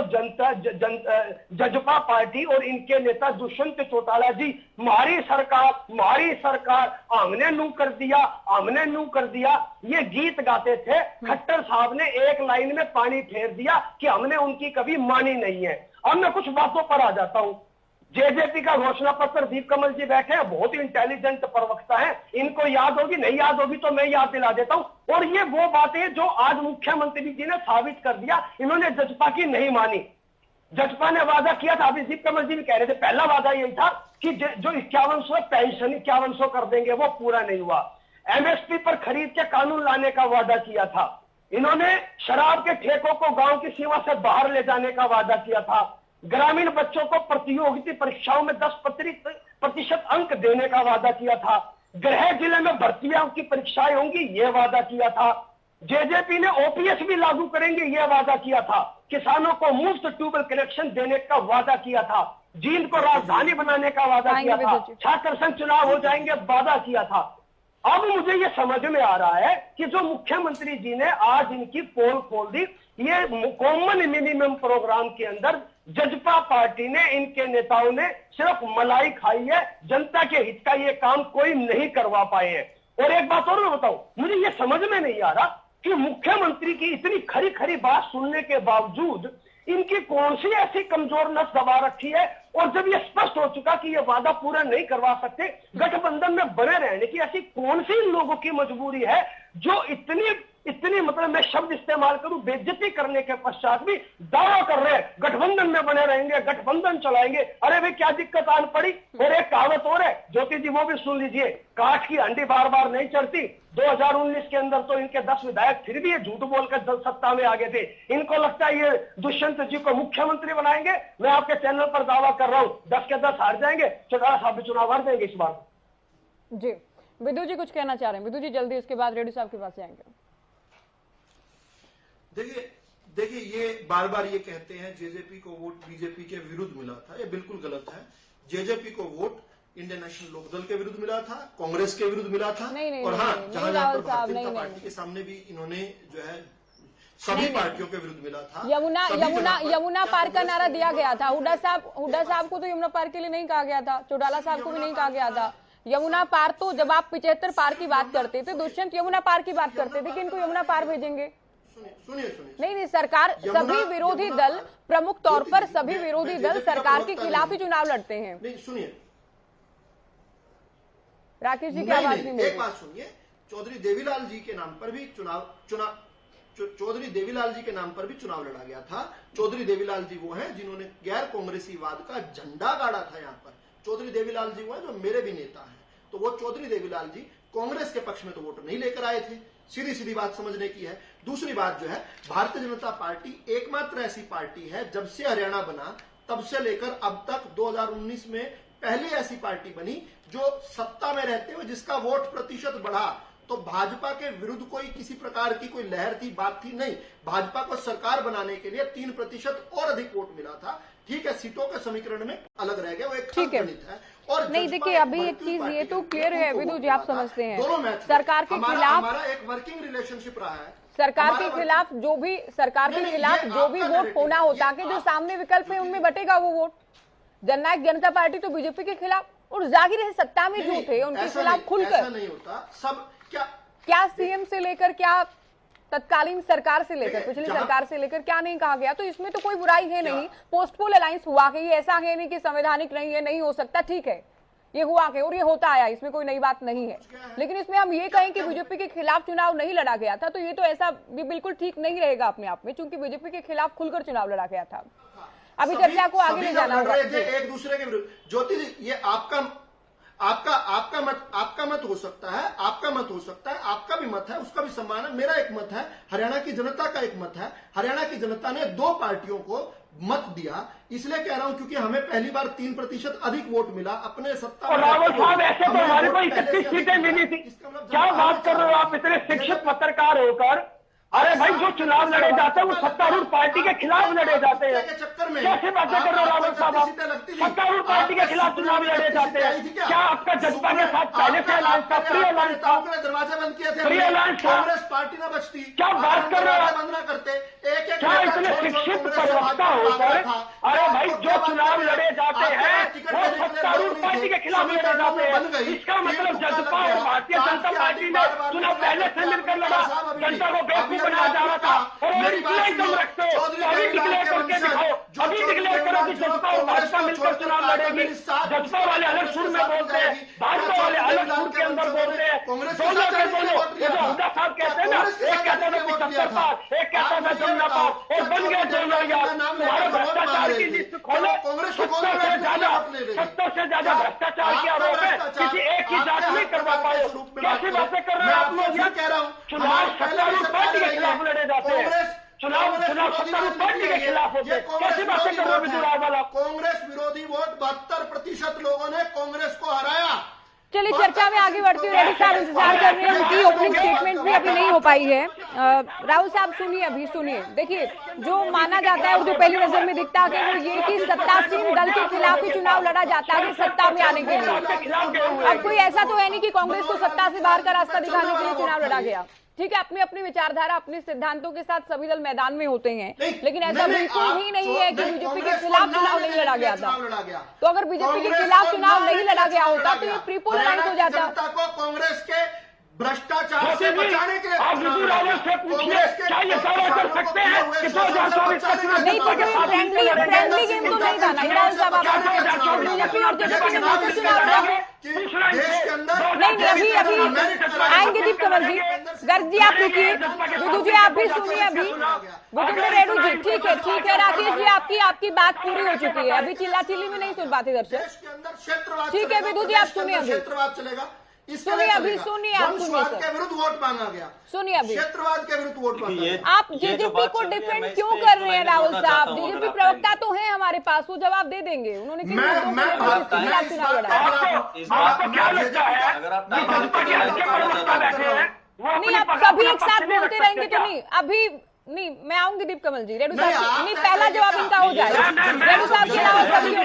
जजपा पार्टी और इनके नेता दुष्यंत चौटाला जी, हमारी सरकार हमने नू कर दिया, ये गीत गाते थे। खट्टर साहब ने एक लाइन में पानी फेर दिया कि हमने उनकी कभी मानी नहीं है। अब मैं कुछ बातों पर आ जाता हूं। जेजेपी का घोषणा पत्र, दीप कमल जी बैठे हैं, बहुत ही इंटेलिजेंट प्रवक्ता है, इनको याद होगी, नहीं याद होगी तो मैं याद दिला देता हूं। और ये वो बातें जो आज मुख्यमंत्री जी ने साबित कर दिया, इन्होंने जजपा की नहीं मानी। जजपा ने वादा किया था, अभी दीप कमल जी भी कह रहे थे, पहला वादा यही था कि जो 5100 पेंशन 5100 कर देंगे, वो पूरा नहीं हुआ। एमएसपी पर खरीद के कानून लाने का वादा किया था। इन्होंने शराब के ठेकों को गांव की सीमा से बाहर ले जाने का वादा किया था। ग्रामीण बच्चों को प्रतियोगिता परीक्षाओं में 10% अंक देने का वादा किया था। गृह जिले में भर्तियों की परीक्षाएं होंगी, यह वादा किया था। जेजेपी ने ओपीएस भी लागू करेंगे, यह वादा किया था। किसानों को मुफ्त ट्यूबवेल कनेक्शन देने का वादा किया था। जींद को राजधानी बनाने का वादा किया था, छात्र संघ चुनाव हो जाएंगे वादा किया था। अब मुझे ये समझ में आ रहा है कि जो मुख्यमंत्री जी ने आज इनकी पोल खोल दी, ये कॉमन मिनिमम प्रोग्राम के अंदर जजपा पार्टी ने, इनके नेताओं ने सिर्फ मलाई खाई है, जनता के हित का ये काम कोई नहीं करवा पाए हैं। और एक बात और मैं बताऊं, मुझे ये समझ में नहीं आ रहा कि मुख्यमंत्री की इतनी खरी खरी बात सुनने के बावजूद इनकी कौन सी ऐसी कमजोर नस दबा रखी है, और जब ये स्पष्ट हो चुका कि ये वादा पूरा नहीं करवा सकते, गठबंधन में बने रहने की ऐसी कौन सी इन लोगों की मजबूरी है जो इतनी मतलब मैं शब्द इस्तेमाल करूं, बेइज्जती करने के पश्चात भी दावा कर रहे हैं गठबंधन में बने रहेंगे, गठबंधन चलाएंगे। अरे भाई क्या दिक्कत आन पड़ी। और एक कहावत और है ज्योति जी, वो भी सुन लीजिए, काठ की हंडी बार बार नहीं चढ़ती। 2019 के अंदर तो इनके 10 विधायक फिर भी ये झूठ बोलकर सत्ता में आ गए थे। इनको लगता है ये दुष्यंत जी को मुख्यमंत्री बनाएंगे। मैं आपके चैनल पर दावा कर रहा हूं 10 के 10 हार जाएंगे, चौटाला साहब भी चुनाव हार जाएंगे इस बार। जी विदु जी कुछ कहना चाह रहे हैं? विदु जी जल्दी, उसके बाद रेड्डी साहब के पास जाएंगे। देखिए ये बार बार ये कहते हैं जेजेपी को वोट बीजेपी के विरुद्ध मिला था, ये बिल्कुल गलत है। जेजेपी को वोट इंडियन नेशनल लोकदल के विरुद्ध मिला था, कांग्रेस के विरुद्ध मिला था। और हाँ, जहां पर भारतीय जनता पार्टी के सामने भी इन्होंने जो है सभी पार्टियों के विरुद्ध मिला था। यमुना पार का नारा दिया गया था। हुड्डा साहब को तो यमुना पार के लिए नहीं कहा गया था, चौटाला साहब को भी नहीं कहा गया था। यमुना पार तो जब आप 75 पार की बात करते थे, दुष्यंत यमुना पार की बात करते थे कि इनको यमुना पार भेजेंगे। सुनिए नहीं, सरकार, सभी विरोधी दल, प्रमुख तौर पर सभी विरोधी दल सरकार के खिलाफ ही चुनाव लड़ते हैं। नहीं सुनिए राकेश जी की आवाज नहीं मिल रही। एक बात सुनिए, चौधरी देवीलाल जी के नाम पर भी चौधरी देवीलाल जी के नाम पर भी चुनाव लड़ा गया था। चौधरी देवीलाल जी वो हैं जिन्होंने गैर कांग्रेसीवाद का झंडा गाड़ा था यहाँ पर। चौधरी देवीलाल जी वो हैं जो मेरे भी नेता हैं। तो वो चौधरी देवीलाल जी कांग्रेस के पक्ष में तो वोट नहीं लेकर आए थे। सीधी बात समझने की है। दूसरी बात जो है, भारतीय जनता पार्टी एकमात्र ऐसी पार्टी है जब से हरियाणा बना तब से लेकर अब तक 2019 में पहली ऐसी पार्टी बनी जो सत्ता में रहते हुए जिसका वोट प्रतिशत बढ़ा। तो भाजपा के विरुद्ध कोई किसी प्रकार की कोई लहर थी, बात थी नहीं। भाजपा को सरकार बनाने के लिए 3% और अधिक वोट मिला था। ठीक है, सीटों के समीकरण में अलग रह गया, वो एक गणित है। और नहीं देखिए, अभी एक चीज ये तो क्लियर है विदु जी, आप समझते हैं सरकार के खिलाफ हमारा एक वर्किंग रिलेशनशिप रहा है। सरकार के खिलाफ जो भी वोट होना होता कि जो सामने विकल्प है उनमें बटेगा वो वोट। जननायक जनता पार्टी तो बीजेपी के खिलाफ, और जाहिर है सत्ता में जो थे उनके खिलाफ खुलकर नहीं होता। सब क्या सीएम से लेकर, क्या तत्कालीन सरकार से लेकर, पिछली सरकार से लेकर क्या नहीं कहा गया। तो इसमें तो कोई बुराई है नहीं। पोस्टपोल अलायंस हुआ कि ऐसा है नहीं कि संवैधानिक नहीं है, नहीं हो सकता, ठीक है, ये हुआ है और ये होता आया, इसमें कोई नई बात नहीं है। लेकिन इसमें हम ये कहें कि बीजेपी के खिलाफ चुनाव नहीं लड़ा गया था, तो ये तो ऐसा भी बिल्कुल ठीक नहीं रहेगा अपने आप में, क्योंकि बीजेपी के खिलाफ खुलकर चुनाव लड़ा गया था। अभी चर्चा को आगे ले जाना होगा। एक दूसरे के विरुद्ध। ज्योति जी, ये आपका मत हो सकता है, आपका मत हो सकता है, आपका भी मत है, उसका भी सम्मान है। मेरा एक मत है, हरियाणा की जनता का एक मत है। हरियाणा की जनता ने 2 पार्टियों को मत दिया, इसलिए कह रहा हूं क्योंकि हमें पहली बार 3% अधिक वोट मिला अपने सत्ता। और रावल साहब, ऐसे तो हमारे को 31 सीटें मिली थी। क्या बात कर रहे हो आप, इतने शिक्षित पत्रकार होकर? अरे भाई, जो चुनाव लड़े जाते हैं वो सत्तारूढ़ पार्टी के खिलाफ लड़े जाते हैं। कैसे बातें कर रहे हो रावल साहब? सत्तारूढ़ पार्टी के खिलाफ चुनाव लड़े जाते हैं। क्या आपका जजपा के साथ पहले से अलायंस था? प्री अलायंस था, दरवाजे बंद किए थे, प्री अलायंस था। कांग्रेस पार्टी न बचती। क्या बात कर रहे हो? बंद ना करते। क्या इतने शिक्षित प्रवक्ता होकर? अरे भाई, जो चुनाव लड़े जाते हैं वो सत्तारूढ़ पार्टी के खिलाफ लड़े जाते हैं। इसका मतलब जजपा और भारतीय जनता पार्टी ने चुनाव पहले से मिलकर लड़ा, जनता को बेवकूफ बनाया जा रहा था। और दम रखते हो, अभी डिक्लेयर करके दिखाओ, अभी डिक्लेयर करो कि जजपा और भाजपा मिलकर चुनाव लड़ेगी। जजपा वाले अलग सुर में बोलते हैं, भाजपा वाले अलग सुर के अंदर बोलते हैं। दोनों के दोनों, हुड्डा साहब कहते हैं ना, एक कहता था 75 पार, एक कहता था जमुना पार, और बन गया दोनों यार। तुम्हारे भ्रष्टाचार की लिस्ट खोलो, 70 से ज्यादा भ्रष्टाचार की आरोप है, किसी एक ही जांच नहीं करवा पाए। कैसी बातें कर रहे हैं आप लोग? चुनाव सत्तारूढ़ पार्टी के खिलाफ लड़े जाते हैं, चुनाव सत्तारूढ़ पार्टी के खिलाफ होते हैं। कैसी बातें कर रहे हो? कांग्रेस विरोधी वोट 72% लोगों ने कांग्रेस को हराया। चलिए चर्चा में आगे बढ़ती हूँ। रेड्डी साहब इंतजार कर रहे हैं, उनकी ओपनिंग स्टेटमेंट भी अभी नहीं हो पाई है। राहुल साहब सुनिए, अभी सुनिए। देखिए, जो माना जाता है और जो पहली नजर में दिखता है वो ये कि सत्तासीन दल के खिलाफ ही चुनाव लड़ा जाता है सत्ता में आने के लिए। अब कोई ऐसा तो है नहीं कि कांग्रेस को सत्ता से बाहर का रास्ता दिखाने के लिए चुनाव लड़ा गया। ठीक है, अपनी अपनी विचारधारा, अपने सिद्धांतों के साथ सभी दल मैदान में होते हैं, लेकिन ऐसा बिल्कुल ही नहीं है कि बीजेपी के खिलाफ चुनाव नहीं लड़ा गया था। तो अगर बीजेपी के खिलाफ चुनाव नहीं लड़ा गया होता तो ये प्रीपोल अलायंस हो जाता। कांग्रेस के भ्रष्टाचार से बचाने के लिए आप रावत से पूछिए, क्या ये दावा कर सकते हैं कि 2024 का चुनाव नहीं तो कोई फ्रेंडली गेम तो नहीं था ना राहुल साहब। बीजेपी और जेजेपी ने मिलकर चुनाव लड़ा है। नहीं, अभी आएंगे दीप कमल जी। गर्ग जी आप रुकिए, विदु जी आप भी सुनिए। अभी भूपेंद्र रेड्डी जी, ठीक है राकेश जी, आपकी बात पूरी हो चुकी है। अभी चिल्लाचिल्ली में नहीं सुन पाते दर्शक। ठीक है विदु जी आप सुनिए। अभी क्षेत्रवाद चलेगा, सुनिए, अभी सुनिए, आप सुनिए के विरुद्ध वोट मांगा गया। सुनिए, अभी क्षेत्रवाद के विरुद्ध वोट मांगा। आप जेजेपी को डिफेंड क्यों कर रहे हैं राहुल साहब? जेजेपी प्रवक्ता तो हैं हमारे पास, वो जवाब दे देंगे। उन्होंने नहीं, आप सभी एक साथ बोलते रहेंगे तो नहीं। अभी नहीं, मैं आऊंगी दीप कमल जी। रेड्डी साहब नहीं, पहला जवाब इनका हो जाए। रेड्डी साहब के अलावा सभी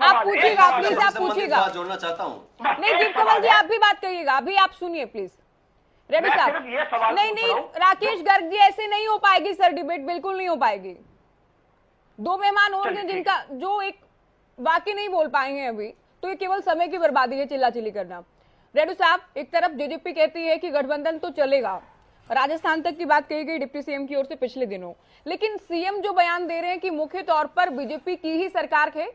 आप पूछिएगा, प्लीज आप पूछिएगा। जोड़ना चाहता हूँ। नहीं दीप कमल जी आप भी बात करिएगा, अभी आप सुनिए प्लीज। रेड्डी साहब नहीं, राकेश गर्ग जी ऐसे नहीं हो पाएगी सर, डिबेट बिल्कुल नहीं हो पाएगी। दो मेहमान और हैं जिनका जो एक वाकई नहीं बोल पाएंगे अभी, तो ये केवल समय की बर्बादी है चिल्ला चिल्ली करना। रेड्डी साहब, एक तरफ जेजेपी कहती है कि गठबंधन तो चलेगा, राजस्थान तक की बात कही गई डिप्टी सीएम की ओर से पिछले दिनों, लेकिन सीएम जो बयान दे रहे हैं कि मुख्य तौर पर बीजेपी की ही सरकार है,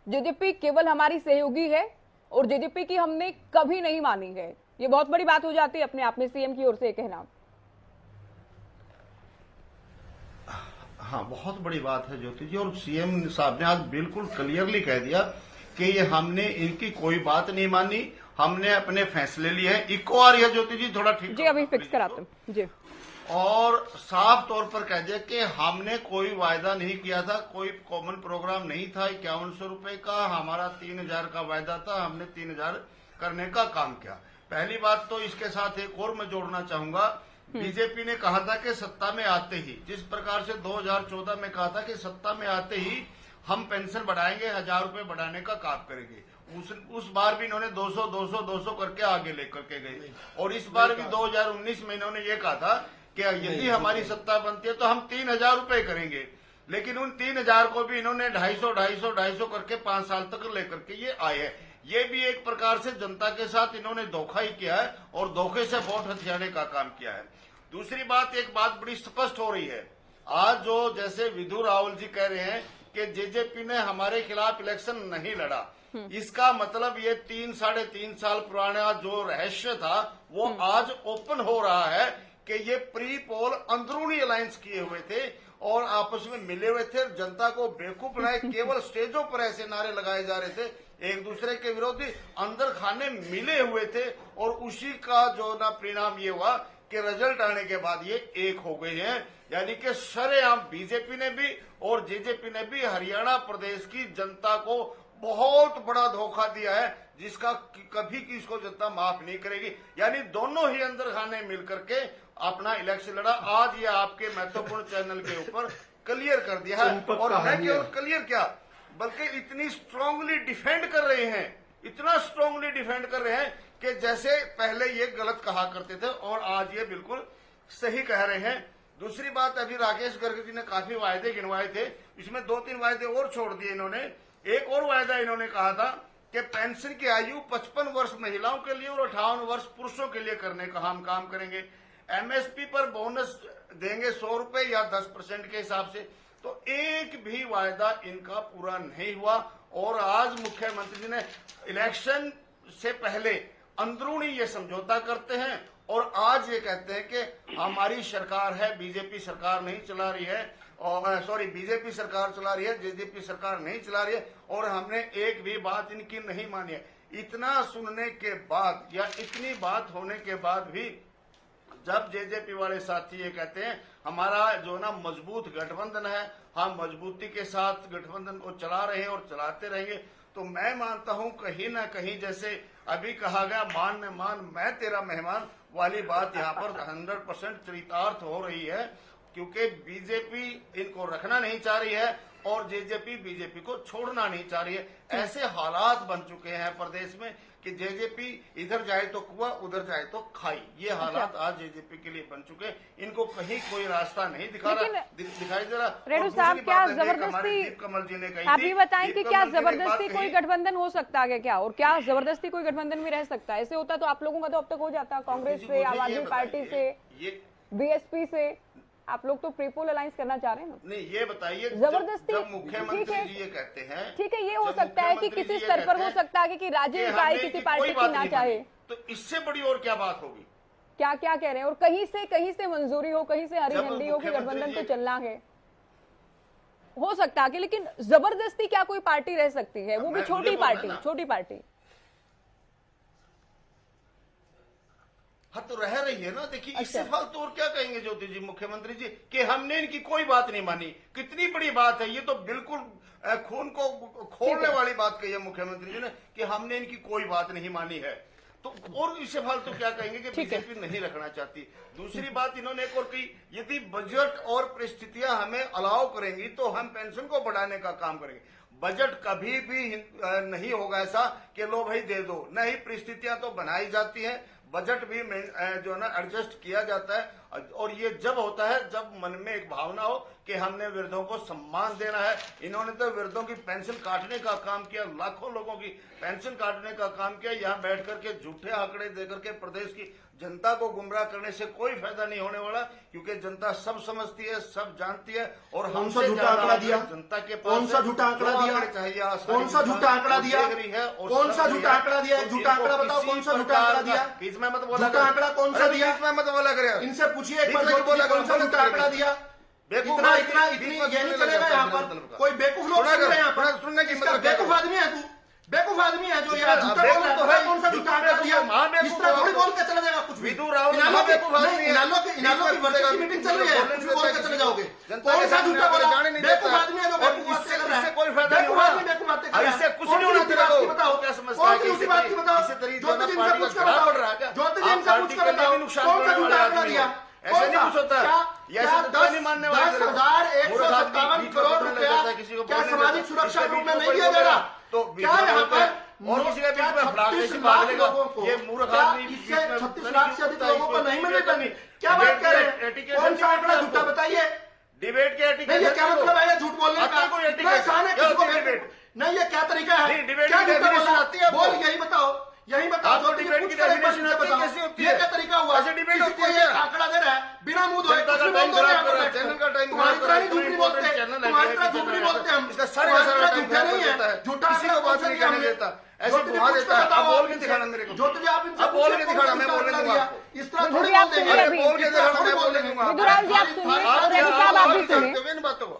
जेजेपी केवल हमारी सहयोगी है और जेजेपी की हमने कभी नहीं मानी है, ये बहुत बड़ी बात हो जाती है अपने आप में सीएम की ओर से कहना। हाँ, बहुत बड़ी बात है ज्योति जी, और सीएम साहब ने आज बिल्कुल क्लियरली कह दिया कि ये हमने इनकी कोई बात नहीं मानी, हमने अपने फैसले लिए हैं। इको आ रही है ज्योति जी, थोड़ा ठीक जी, अभी फिक्स कराते हैं जी। और साफ तौर पर कह दिया कि हमने कोई वायदा नहीं किया था, कोई कॉमन प्रोग्राम नहीं था 5100 रुपए का, हमारा 3000 का वायदा था, हमने 3000 करने का काम किया। पहली बात तो इसके साथ एक और मैं जोड़ना चाहूंगा, बीजेपी ने कहा था कि सत्ता में आते ही, जिस प्रकार से 2014 में कहा था कि सत्ता में आते ही हम पेंशन बढ़ाएंगे, 1000 रुपए बढ़ाने का काम करेंगे, उस बार भी इन्होंने 200 करके आगे लेकर के गए। और इस बार भी 2019 में इन्होंने ये कहा था कि यदि हमारी सत्ता बनती है तो हम 3000 रुपए करेंगे, लेकिन उन 3000 को भी इन्होंने 250 करके 5 साल तक लेकर के ये आए हैं। ये भी एक प्रकार से जनता के साथ इन्होंने धोखा ही किया है और धोखे से वोट हथियाने का काम किया है। दूसरी बात, एक बात बड़ी स्पष्ट हो रही है, आज जो जैसे विधु राहुल जी कह रहे हैं कि जेजेपी ने हमारे खिलाफ इलेक्शन नहीं लड़ा, इसका मतलब ये 3-3.5 साल पुराना जो रहस्य था वो आज ओपन हो रहा है कि ये प्री पोल अंदरूनी अलायंस किए हुए थे और आपस में मिले हुए थे, जनता को बेवकूफ बनाए, केवल स्टेजों पर ऐसे नारे लगाए जा रहे थे, एक दूसरे के विरोधी अंदर खाने मिले हुए थे, और उसी का जो ना परिणाम ये हुआ कि रिजल्ट आने के बाद ये एक हो गए हैं। यानी कि सरेआम बीजेपी ने भी और जेजेपी ने भी हरियाणा प्रदेश की जनता को बहुत बड़ा धोखा दिया है, जिसका कभी किसको जनता माफ नहीं करेगी। यानी दोनों ही अंदर खाने मिलकर के अपना इलेक्शन लड़ा। आज ये आपके महत्वपूर्ण चैनल के ऊपर क्लियर कर दिया है, और मैं केवल क्लियर क्या बल्कि इतनी स्ट्रांगली डिफेंड कर रहे हैं, इतना स्ट्रांगली डिफेंड कर रहे हैं कि जैसे पहले ये गलत कहा करते थे और आज ये बिल्कुल सही कह रहे हैं। दूसरी बात, अभी राकेश गर्ग जी ने काफी वायदे गिनवाए थे, इसमें 2-3 वायदे और छोड़ दिए इन्होंने। एक और वायदा इन्होंने कहा था कि पेंशन की आयु 55 वर्ष महिलाओं के लिए और 58 वर्ष पुरुषों के लिए करने का हम काम करेंगे। एमएसपी पर बोनस देंगे 100 रुपए या 10% के हिसाब से। तो एक भी वायदा इनका पूरा नहीं हुआ, और आज मुख्यमंत्री जी ने इलेक्शन से पहले अंदरूनी ये समझौता करते हैं और आज ये कहते हैं कि हमारी सरकार है, बीजेपी सरकार नहीं चला रही है, और सॉरी बीजेपी सरकार चला रही है, जेजेपी सरकार नहीं चला रही है, और हमने एक भी बात इनकी नहीं मानी है। इतना सुनने के बाद या इतनी बात होने के बाद भी जब जेजेपी वाले साथी ये कहते हैं हमारा जो ना मजबूत गठबंधन है, हम मजबूती के साथ गठबंधन को चला रहे हैं और चलाते रहेंगे, तो मैं मानता हूं कहीं ना कहीं जैसे अभी कहा गया मान न मान मैं तेरा मेहमान वाली बात यहाँ पर 100% चरितार्थ हो रही है, क्योंकि बीजेपी इनको रखना नहीं चाह रही है और जेजेपी बीजेपी को छोड़ना नहीं चाह रही है। ऐसे हालात बन चुके हैं प्रदेश में कि जेजेपी इधर जाए तो कुआं उधर जाए तो खाई, ये हालात आज जेजेपी के लिए बन चुके हैं। इनको कहीं कोई रास्ता नहीं दिखाई दे रहा। रेणु साहब, क्या जबरदस्ती, कमल जी ने कही, आप ये बताएं कि क्या जबरदस्ती कोई गठबंधन हो सकता है क्या, और क्या जबरदस्ती कोई गठबंधन में रह सकता है? ऐसे होता तो आप लोगों का तो अब तक हो जाता, कांग्रेस से, आम आदमी पार्टी से, बीएसपी से। आप लोग तो प्रीपोल अलायंस करना चाह रहे हैं ना? नहीं, ये बताइए, जबरदस्ती, जब मुख्यमंत्री जी ये कहते हैं, ठीक है, ये हो सकता है कि किसी स्तर पर हो सकता है कि राज्य इकाई किसी पार्टी की ना चाहे, तो इससे बड़ी और क्या बात होगी? क्या क्या कह रहे हैं? और कहीं से मंजूरी हो, कहीं से हरी झंडी हो कि गठबंधन तो चलना है, हो सकता है। लेकिन जबरदस्ती क्या कोई पार्टी रह सकती है, वो भी छोटी पार्टी? हाँ, तो रह रही है ना। देखिए, इससे फालतू और क्या कहेंगे ज्योति जी, मुख्यमंत्री जी, कि हमने इनकी कोई बात नहीं मानी। कितनी बड़ी बात है, ये तो बिल्कुल खून को खोलने वाली बात कही है मुख्यमंत्री जी ने कि हमने इनकी कोई बात नहीं मानी है। तो और इससे फालतू क्या कहेंगे कि बीजेपी नहीं रखना चाहती। दूसरी बात इन्होंने एक और कही, यदि बजट और परिस्थितियां हमें अलाउ करेंगी तो हम पेंशन को बढ़ाने का काम करेंगे। बजट कभी भी नहीं होगा ऐसा कि लो भाई दे दो, नहीं, परिस्थितियां तो बनाई जाती हैं, बजट भी जो है ना एडजस्ट किया जाता है। और ये जब होता है जब मन में एक भावना हो कि हमने वृद्धों को सम्मान देना है। इन्होंने तो वृद्धों की पेंशन काटने का काम किया, लाखों लोगों की पेंशन काटने का काम किया। यहाँ बैठ करके झूठे आंकड़े देकर के प्रदेश की जनता को गुमराह करने से कोई फायदा नहीं होने वाला, क्योंकि जनता सब समझती है, सब जानती है। और हमसे झूठा आंकड़ा दिया जनता के पास, कौन सा झूठा आंकड़ा दिया चाहिए, कौन सा झूठा आंकड़ा दिया, कौन सा झूठा आंकड़ा दिया, झूठा आंकड़ा बताओ, कौन सा झूठा आंकड़ा दिया? बीच में मत बोला, झूठा आंकड़ा कौन सा दिया? बीच में मत बोला करे, इनसे पूछिए एक बार, कौन सा झूठा आंकड़ा दिया? इतना इतनी ये नहीं चलेगा यहाँ पर, कोई बेवकूफ लोग सुन रहे हैं यहाँ पर, सुनने की मतलब बेवकूफ आदमी है तू, बेवकूफ आदमी है जो यार झूठा बोल रहा है। कौन सा झूठा आंकड़ा दिया? इस तरह थोड़ी बोल के चला जाएगा कुछ भी। इनालो की वर्चस्व की मीटिंग चल रही है, कुछ भी बोल के चले जाओगे। कौन सा झूठा बोला? बेवकूफ आदमी है जो बेवकूफ बातें कर रहा है, बेवकूफ आदमी बेवकूफ बातें कर रहा है। इससे कुछ नहीं होना तेरे को, बताओ क्या समझता है? कौन सी बात की बताओ, ज्योति जी इनसे पूछ कर बताओ, ज्योति जी इनसे पूछ कर बताओ, कौन सा झूठा आंकड़ा दिया? ऐसे नहीं कुछ होता, नहीं मानने वाले 10,157 करोड़ रुपया क्या सामाजिक सुरक्षा रूप में नहीं दिया जा रहा? तो क्या यहाँ पर और किसी के बीच में 36 लाख लोगों को, ये मूर्ख आदमी, 36 लाख से अधिक लोगों को नहीं मिले करनी, क्या बात कर रहे हैं? कौन सा आंकड़ा झूठा बताइए? डिबेट के एटिकेट, ये क्या मतलब है झूठ बोलने का? इतना आसान है किसी को डिबेट नहीं, ये क्या तरीका है? क्या झूठा बोला? बोल यही बताओ, यही बताओ। डिबेट की डेफिनेशन कैसी होती है? ये क्या तरीका हुआ? डिबेट को ये आंकड़ा दे रहा है बिना मुंह धोए, चैनल का टाइम तुम्हारी तरह झूठ नहीं बोलते, तुम्हारी तरह झूठ नहीं बोलते हम, इसका सारे झूठा नहीं है, झूठा किसी को बात नहीं करने देता, ऐसे घुमा देता है। अब बोल के दिखाना मेरे को, ज्योति जी आप इनसे बोल के दिखाना, मैं बोलने दूंगा। इस तरह थोड़ी बोल देंगे, बोल के दिखाना, मैं बोलने दूंगा। विदुराल जी आप सुनिए, और रेणु साहब आप भी सुनिए,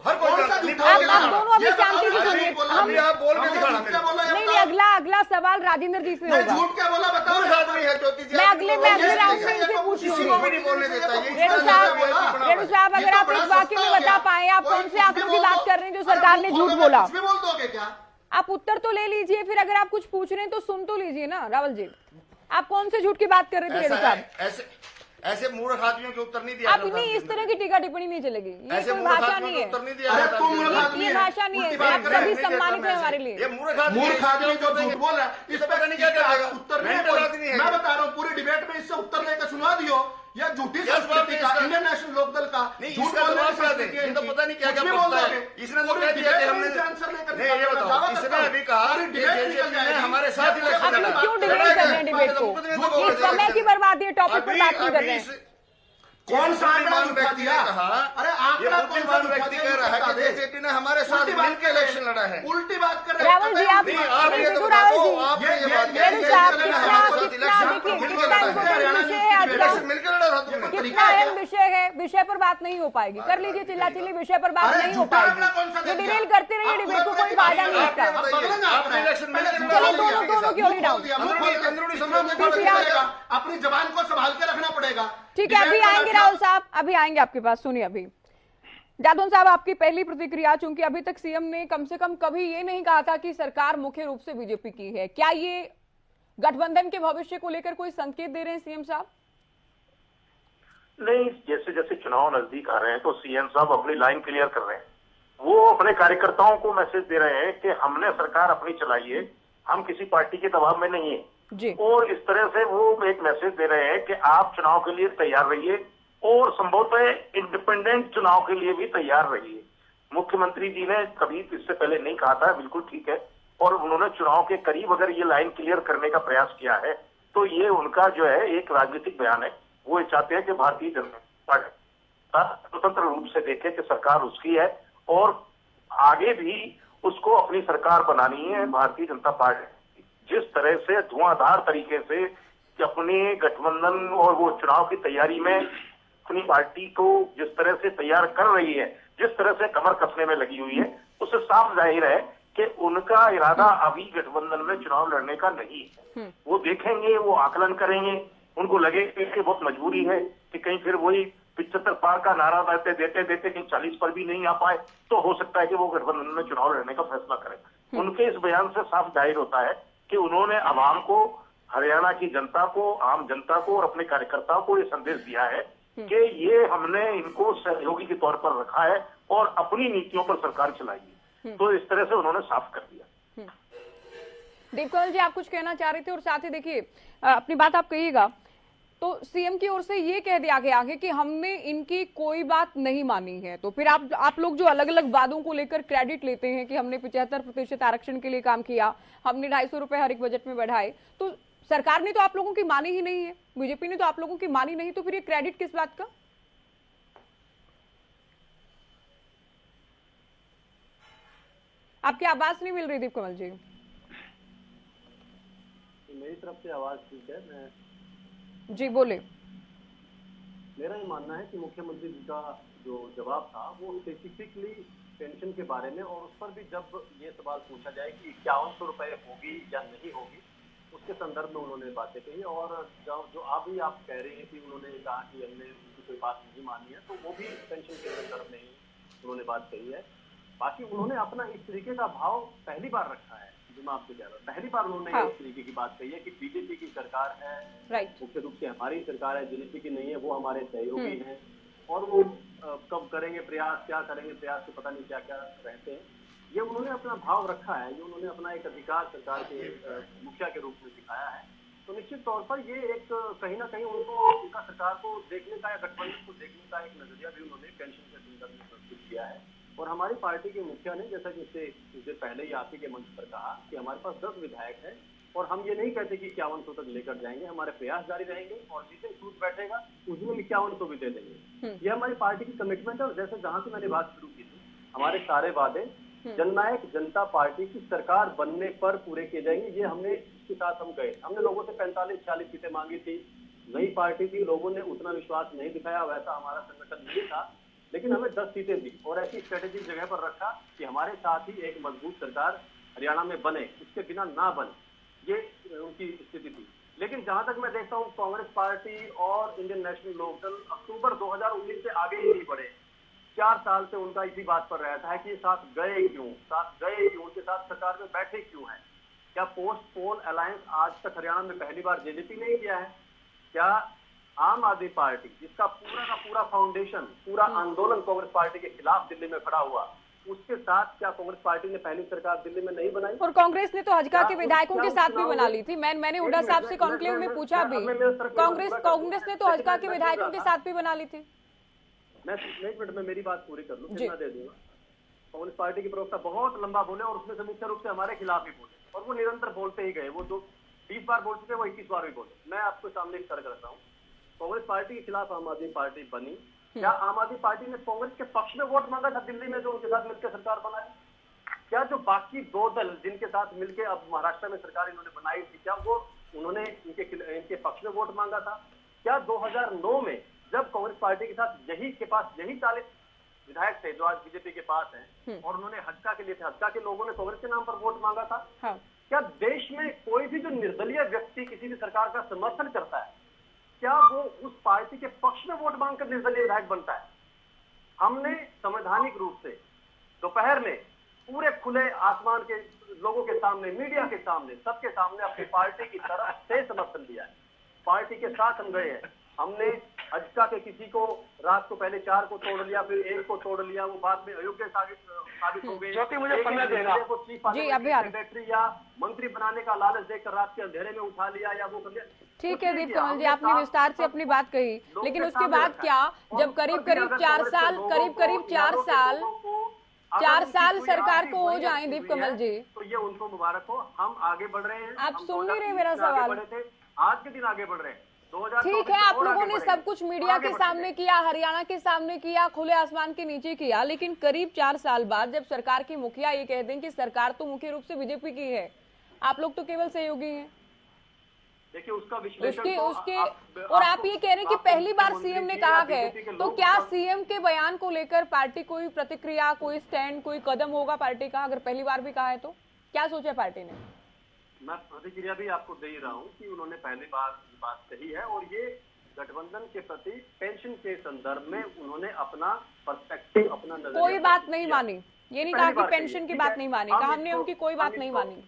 हर कोई आप दोनों अभी शांति से सुनिए। हम आप बोल के दिखाना। नहीं, अगला सवाल राजेंद्र जी से होगा। झूठ क्या बोला बताओ? आदमी है ज्योति जी, मैं अगले राउंड में इनसे पूछ किसी को भी नहीं बोलने देता। रेणु साहब, अगर आप एक वाक्य में बता पाए आप कौन से आंकड़ों की बात कर रहे हैं जो सरकार ने झूठ बोला? कुछ भी बोल दोगे क्या? आप उत्तर तो ले लीजिए, फिर अगर आप कुछ पूछ रहे हैं तो सुन तो लीजिए ना। रावल जी, आप कौन से झूठ की बात कर रहे थे रेणु साहब? ऐसे मूर्ख आदमियों के उत्तर नहीं दिया। आप नहीं, इस तरह की टीका टिप्पणी नहीं चलेगी, ये कोई भाषा नहीं है, उत्तर नहीं दिया। ये भाषा नहीं है, आप सभी सम्मानित है हमारे लिए। ये मूर्ख आदमी जो झूठ बोल रहा है, इस पर पता नहीं क्या करेगा उत्तर नहीं है। मैं बता रहा हूँ, पूरी डिबेट में इससे उत्तर लेकर सुना दियो। यह झूठी संस्कृति का, इंडियन नेशनल लोकदल का झूठ बोलने की संस्कृति है। तो पता नहीं क्या क्या बोलता है। इसने तो कह दिया कि हमने, नहीं ये बताओ, इसने अभी कहा कि हमारे साथ क्यों डिबेट कर रहे हैं? डिबेट को ये समय की बर्बादी है, टॉपिक पर बात नहीं कर रहे हैं। कौन सा आंकड़ा झूठा दिया? अरे आंकड़ा कौन सा व्यक्ति कह रहा है कि बीजेपी ने हमारे साथ मिलकर इलेक्शन लड़ा है? उल्टी बात कर रहे हैं रावल जी। आप रेणु साहब, कितना अहम विषय है, विषय पर बात नहीं हो पाएगी। कर लीजिए चिल्ला चिल्ली, विषय पर बात नहीं हो पाएगी। ये डिटेल करते रहिए, डिबेट को कोई फायदा नहीं होता। चलो दोनों की ओर डाउन, अपनी जबान को संभाल के रखना पड़ेगा। ठीक है, अभी आएंगे राहुल साहब, अभी आएंगे आपके पास। सुनिए, अभी जादौन साहब, आपकी पहली प्रतिक्रिया, चूंकि अभी तक सीएम ने कम से कम कभी ये नहीं कहा था कि सरकार मुख्य रूप से बीजेपी की है, क्या ये गठबंधन के भविष्य को लेकर कोई संकेत दे रहे हैं सीएम साहब? नहीं, जैसे जैसे चुनाव नजदीक आ रहे हैं तो सीएम साहब अपनी लाइन क्लियर कर रहे हैं। वो अपने कार्यकर्ताओं को मैसेज दे रहे हैं कि हमने सरकार अपनी चलाई है, हम किसी पार्टी के दबाव में नहीं है जी। और इस तरह से वो एक मैसेज दे रहे हैं कि आप चुनाव के लिए तैयार रहिए और संभवतः इंडिपेंडेंट चुनाव के लिए भी तैयार रहिए। मुख्यमंत्री जी ने कभी इससे पहले नहीं कहा था, बिल्कुल ठीक है, और उन्होंने चुनाव के करीब अगर ये लाइन क्लियर करने का प्रयास किया है तो ये उनका जो है एक राजनीतिक बयान है। वो ये चाहते हैं कि भारतीय जनता पार्टी स्वतंत्र रूप से देखे कि सरकार उसकी है और आगे भी उसको अपनी सरकार बनानी है। भारतीय जनता पार्टी जिस तरह से धुआंधार तरीके से अपने गठबंधन और वो चुनाव की तैयारी में अपनी पार्टी को जिस तरह से तैयार कर रही है, जिस तरह से कमर कसने में लगी हुई है, उससे साफ जाहिर है कि उनका इरादा अभी गठबंधन में चुनाव लड़ने का नहीं है। वो देखेंगे, वो आकलन करेंगे, उनको लगे कि बहुत मजबूरी है कि कहीं फिर वही 75 पार का नारा देते देते कहीं 40 पर भी नहीं आ पाए तो हो सकता है कि वो गठबंधन में चुनाव लड़ने का फैसला करें। उनके इस बयान से साफ जाहिर होता है कि उन्होंने आवाम को, हरियाणा की जनता को, आम जनता को और अपने कार्यकर्ताओं को ये संदेश दिया है कि ये हमने इनको सहयोगी के तौर पर रखा है और अपनी नीतियों पर सरकार चलाई है। तो इस तरह से उन्होंने साफ कर दिया। दीपकमल जी, आप कुछ कहना चाह रहे थे और साथ ही देखिए अपनी बात आप कहिएगा। तो सीएम की ओर से ये कह दिया गया आगे कि हमने इनकी कोई बात नहीं मानी है, तो फिर आप लोग जो अलग अलग वादों को लेकर क्रेडिट लेते हैं कि हमने 75% आरक्षण के लिए काम किया, हमने 250 रुपए हर एक बजट में बढ़ाए, तो सरकार ने तो आप लोगों की मानी ही नहीं है, बीजेपी ने तो आप लोगों की मानी नहीं, तो फिर ये क्रेडिट किस बात का? आपकी आवाज नहीं मिल रही दीपकमल जी। मेरी तरफ से आवाज ठीक है, मैं जी बोले। मेरा ये मानना है कि मुख्यमंत्री जी का जो जवाब था वो स्पेसिफिकली पेंशन के बारे में, और उस पर भी जब ये सवाल पूछा जाए कि 5100 रुपए होगी या नहीं होगी, उसके संदर्भ में उन्होंने बातें कही। और जो अभी आप कह रहे हैं कि उन्होंने कहा कि हमने उनकी कोई बात नहीं मानी है, तो वो भी पेंशन के संदर्भ में ही उन्होंने बात कही है। बाकी उन्होंने अपना इस तरीके का भाव पहली बार रखा है, जो मैं आपको कह रहा हूँ, पहली बार उन्होंने इस तरीके की बात कही है कि बीजेपी की सरकार है, मुख्य रूप से हमारी सरकार है, जेजेपी की नहीं है, वो हमारे सहयोगी हैं और वो कब करेंगे प्रयास, क्या करेंगे प्रयास, तो पता नहीं क्या क्या रहते हैं। ये उन्होंने अपना भाव रखा है, ये उन्होंने अपना एक अधिकार सरकार के मुखिया के रूप में दिखाया है। तो निश्चित तौर पर ये एक कहीं ना कहीं उनको उनका सरकार को देखने का या गठबंधन को देखने का एक नजरिया भी उन्होंने पेंशन के संदर्भ में प्रस्तुत किया है। और हमारी पार्टी के मुखिया ने, जैसा कि इससे पहले ही आप ही के मंच पर कहा, कि हमारे पास 10 विधायक हैं और हम ये नहीं कहते कि 5100 तक लेकर जाएंगे, हमारे प्रयास जारी रहेंगे और जिस दिन सूद बैठेगा उस दिन 5100 भी दे देंगे। ये हमारी पार्टी की कमिटमेंट है। और जैसे जहां से मैंने बात शुरू की थी, हमारे सारे वादे जननायक जनता पार्टी की सरकार बनने पर पूरे किए जाएंगे। ये हमने इसके साथ हम गए, हमने लोगों से 45-40 सीटें मांगी थी, नई पार्टी थी, लोगों ने उतना विश्वास नहीं दिखाया, वैसा हमारा संगठन नहीं था, लेकिन हमें 10 सीटें दी और ऐसी स्ट्रेटेजिक जगह पर रखा कि हमारे साथ ही एक मजबूत सरकार हरियाणा में बने, उसके बिना ना बने, ये उनकी स्थिति थी। लेकिन जहां तक मैं देखता हूं, कांग्रेस पार्टी और इंडियन नेशनल लोकदल अक्टूबर 2019 से आगे ही नहीं बढ़े। 4 साल से उनका इसी बात पर रहता है कि साथ गए क्यों, उनके साथ सरकार में बैठे क्यों हैं। क्या पोस्ट पोल अलायंस आज तक हरियाणा में पहली बार जेजेपी ने किया है? क्या आम आदमी पार्टी, जिसका पूरा का पूरा फाउंडेशन, पूरा आंदोलन कांग्रेस पार्टी के खिलाफ दिल्ली में खड़ा हुआ, उसके साथ क्या कांग्रेस पार्टी ने पहली सरकार दिल्ली में नहीं बनाई? और कांग्रेस ने तो हजका के विधायकों के साथ भी बना ली थी। मैंने हुड्डा साहब से कॉन्क्लेव में पूछा भी, कांग्रेस ने तो हजका के विधायकों के साथ भी बना ली थी। मैं एक मिनट में मेरी बात पूरी कर लूं, फिर मैं दे दूंगा। कांग्रेस पार्टी के प्रवक्ता बहुत लंबा बोले और उसमें से मुख्य रूप से हमारे खिलाफ ही बोले, और वो निरंतर बोलते ही गए। वो जो 20 बार बोल चुके, वो 21 बार भी बोले। मैं आपको सामने एक तर्क रखता हूँ, कांग्रेस पार्टी के खिलाफ आम आदमी पार्टी बनी। क्या आम आदमी पार्टी ने कांग्रेस के पक्ष में वोट मांगा था दिल्ली में, जो उनके साथ मिलकर सरकार बनाई? क्या जो बाकी 2 दल जिनके साथ मिलकर अब महाराष्ट्र में सरकार इन्होंने बनाई थी, क्या वो उन्होंने इनके पक्ष में वोट मांगा था? क्या 2009 में जब कांग्रेस पार्टी के साथ के पास 40 विधायक थे जो आज बीजेपी के पास हैं, और उन्होंने हजका के लिए थे, हजका के लोगों ने कांग्रेस के नाम पर वोट मांगा था? क्या देश में कोई भी जो निर्दलीय व्यक्ति किसी भी सरकार का समर्थन करता है, क्या वो उस पार्टी के पक्ष में वोट मांगकर निर्दलीय विधायक बनता है? हमने संवैधानिक रूप से दोपहर में पूरे खुले आसमान के लोगों के सामने, मीडिया के सामने, सबके सामने अपनी पार्टी की तरफ से समर्थन दिया है। पार्टी के साथ हम गए हैं। हमने अजका के किसी को रात को पहले 4 को तोड़ लिया, फिर 1 को तोड़ लिया, वो बाद में अयोग्य साबित हो गए। ज्योति, मुझे समय देना। सेक्रेटरी या मंत्री बनाने का लालच देकर रात के अंधेरे में उठा लिया या वो कर लिया। ठीक है दीप कमल जी, आपने विस्तार से अपनी बात कही, लेकिन उसके बाद क्या, जब करीब 4 साल सरकार को हो जाए दीप कमल जी, तो ये उनको मुबारक हो। हम आगे बढ़ रहे हैं। आप सुन नहीं रहे मेरा सवाल। आज के दिन आगे बढ़ रहे हैं। ठीक है, आप लोगों ने सब कुछ मीडिया के सामने किया, हरियाणा के सामने किया, खुले आसमान के नीचे किया, लेकिन करीब 4 साल बाद जब सरकार की मुखिया ये कह दें कि सरकार तो मुख्य रूप से बीजेपी की है, आप लोग तो केवल सहयोगी हैं। देखिए उसका विश्लेषण और आप ये कह रहे हैं कि पहली बार सीएम ने कहा है, तो क्या सीएम के बयान को लेकर पार्टी कोई प्रतिक्रिया, कोई स्टैंड, कोई कदम होगा पार्टी का? अगर पहली बार भी कहा है तो क्या सोचा पार्टी ने? मैं प्रतिक्रिया भी आपको दे ही रहा हूँ कि उन्होंने पहली बार बात कही है और ये गठबंधन के प्रति पेंशन के संदर्भ में उन्होंने अपना पर्सपेक्टिव, अपना नजरिया कोई बात नहीं मानी। ये नहीं कहा कि पेंशन की बात नहीं मानी, कहा हमने उनकी कोई बात नहीं मानी।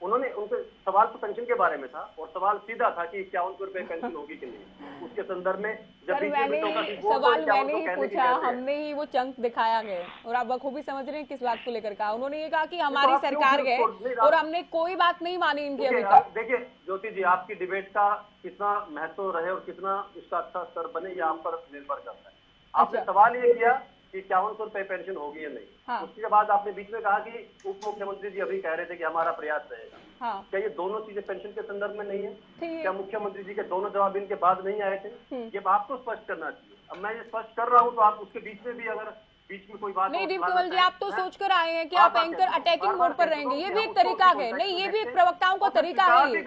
उन्होंने उनके सवाल तो पेंशन के बारे में था और सवाल सीधा था कि 51 रुपए पेंशन होगी कि नहीं। उसके संदर्भ में जब सवाल मैंने ही पूछा, हमने ही वो चंक दिखाया है और आप बखूबी समझ रहे हैं किस बात को लेकर कहा। उन्होंने ये कहा कि हमारी सरकार है और हमने कोई बात नहीं मानी इनकी अभी तक। देखिए ज्योति जी, आपकी डिबेट का कितना महत्व रहे और कितना उसका अच्छा स्तर बने, ये आप पर निर्भर करता है। आपने सवाल ये किया कि 51 रुपए पेंशन होगी या नहीं। हाँ। उसके बाद आपने बीच में कहा कि उप मुख्यमंत्री जी अभी कह रहे थे कि हमारा प्रयास रहेगा। हाँ। क्या ये दोनों चीजें पेंशन के संदर्भ में नहीं है? क्या मुख्यमंत्री जी के दोनों जवाब इनके बाद नहीं आए थे? ये आपको स्पष्ट करना चाहिए। अब मैं ये स्पष्ट कर रहा हूँ तो आप उसके बीच में भी अगर बीच में कोई बात नहीं, दीप कमल जी आप तो सोच कर आए हैं कि आप एंकर अटैकिंग मोड पर रहेंगे, ये भी एक तरीका है। नहीं, ये भी एक प्रवक्ताओं का तरीका है,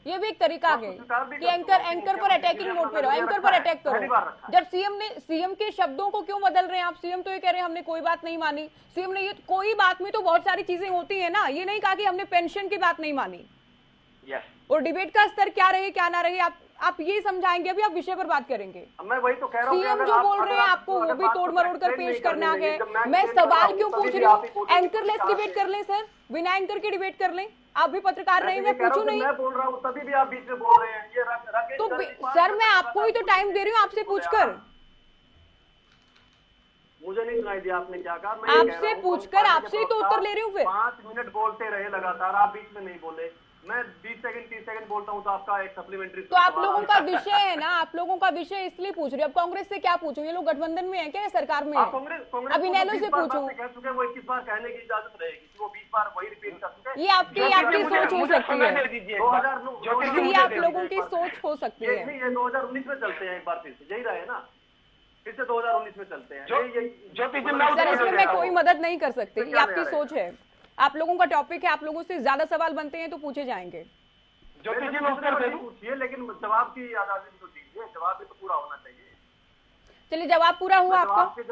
ये भी एक तरीका है कि एंकर पर अटैकिंग मोड पे रहो, एंकर पर अटैक करो। जब सीएम के शब्दों को क्यों बदल रहे हैं आप? सीएम तो ये कह रहे हैं हमने कोई बात नहीं मानी। सीएम ने ये कोई बात में तो बहुत सारी चीजें होती है ना, ये नहीं कहा कि हमने पेंशन की बात नहीं मानी। और डिबेट का स्तर क्या रहे क्या ना रहे आप ये समझाएंगे, अभी आप विषय पर बात करेंगे। मैं वही तो कह रहा हूं, सीएम जो बोल रहे हैं आपको वो भी तोड़ मरोड़ कर पेश करना है। मैं सवाल क्यों पूछ रही हूँ? एंकरलेस डिबेट कर लें सर, बिना एंकर के डिबेट कर लें। आप भी पत्रकार रहे, मैं पूछू नहीं। मैं बोल रहा हूँ तभी भी आप बीच में बोल रहे हैं। ये तो सर मैं आपको ही तो टाइम दे रही हूँ आपसे पूछकर। मुझे नहीं सुनाई दिया आपने क्या कहा। आपसे पूछकर आपसे ही तो उत्तर ले रही हूँ। फिर 5 मिनट बोलते रहे लगातार, आप बीच में नहीं बोले। मैं 20 सेकंड 30 सेकंड बोलता हूँ तो आपका एक सप्लीमेंट्री। तो आप लोगों का विषय है ना, आप लोगों का विषय इसलिए पूछ रही हूँ। अब कांग्रेस से क्या पूछूं? ये लोग गठबंधन में है क्या, सरकार में है? अब इनेलो से पूछूं? कह चुके वो 21 बार कहने की इजाजत रहेगी, वो 20 बार वही रिपीट कर चुके। ये आपकी सोच हो सकती है, ये आप लोगों की सोच हो सकती है। ये 2019 में चलते हैं, एक बार फिर से यही रहे ना, फिर से 2019 में चलते हैं। सर इसमें मैं कोई मदद नहीं कर सकती, ये आपकी सोच है। आप लोगों का टॉपिक है, आप लोगों से ज्यादा सवाल बनते हैं तो पूछे जाएंगे। पूछिए, लेकिन जवाब की आजादी तो दीजिए, जवाब भी तो पूरा होना चाहिए। चलिए जवाब पूरा हुआ आपका?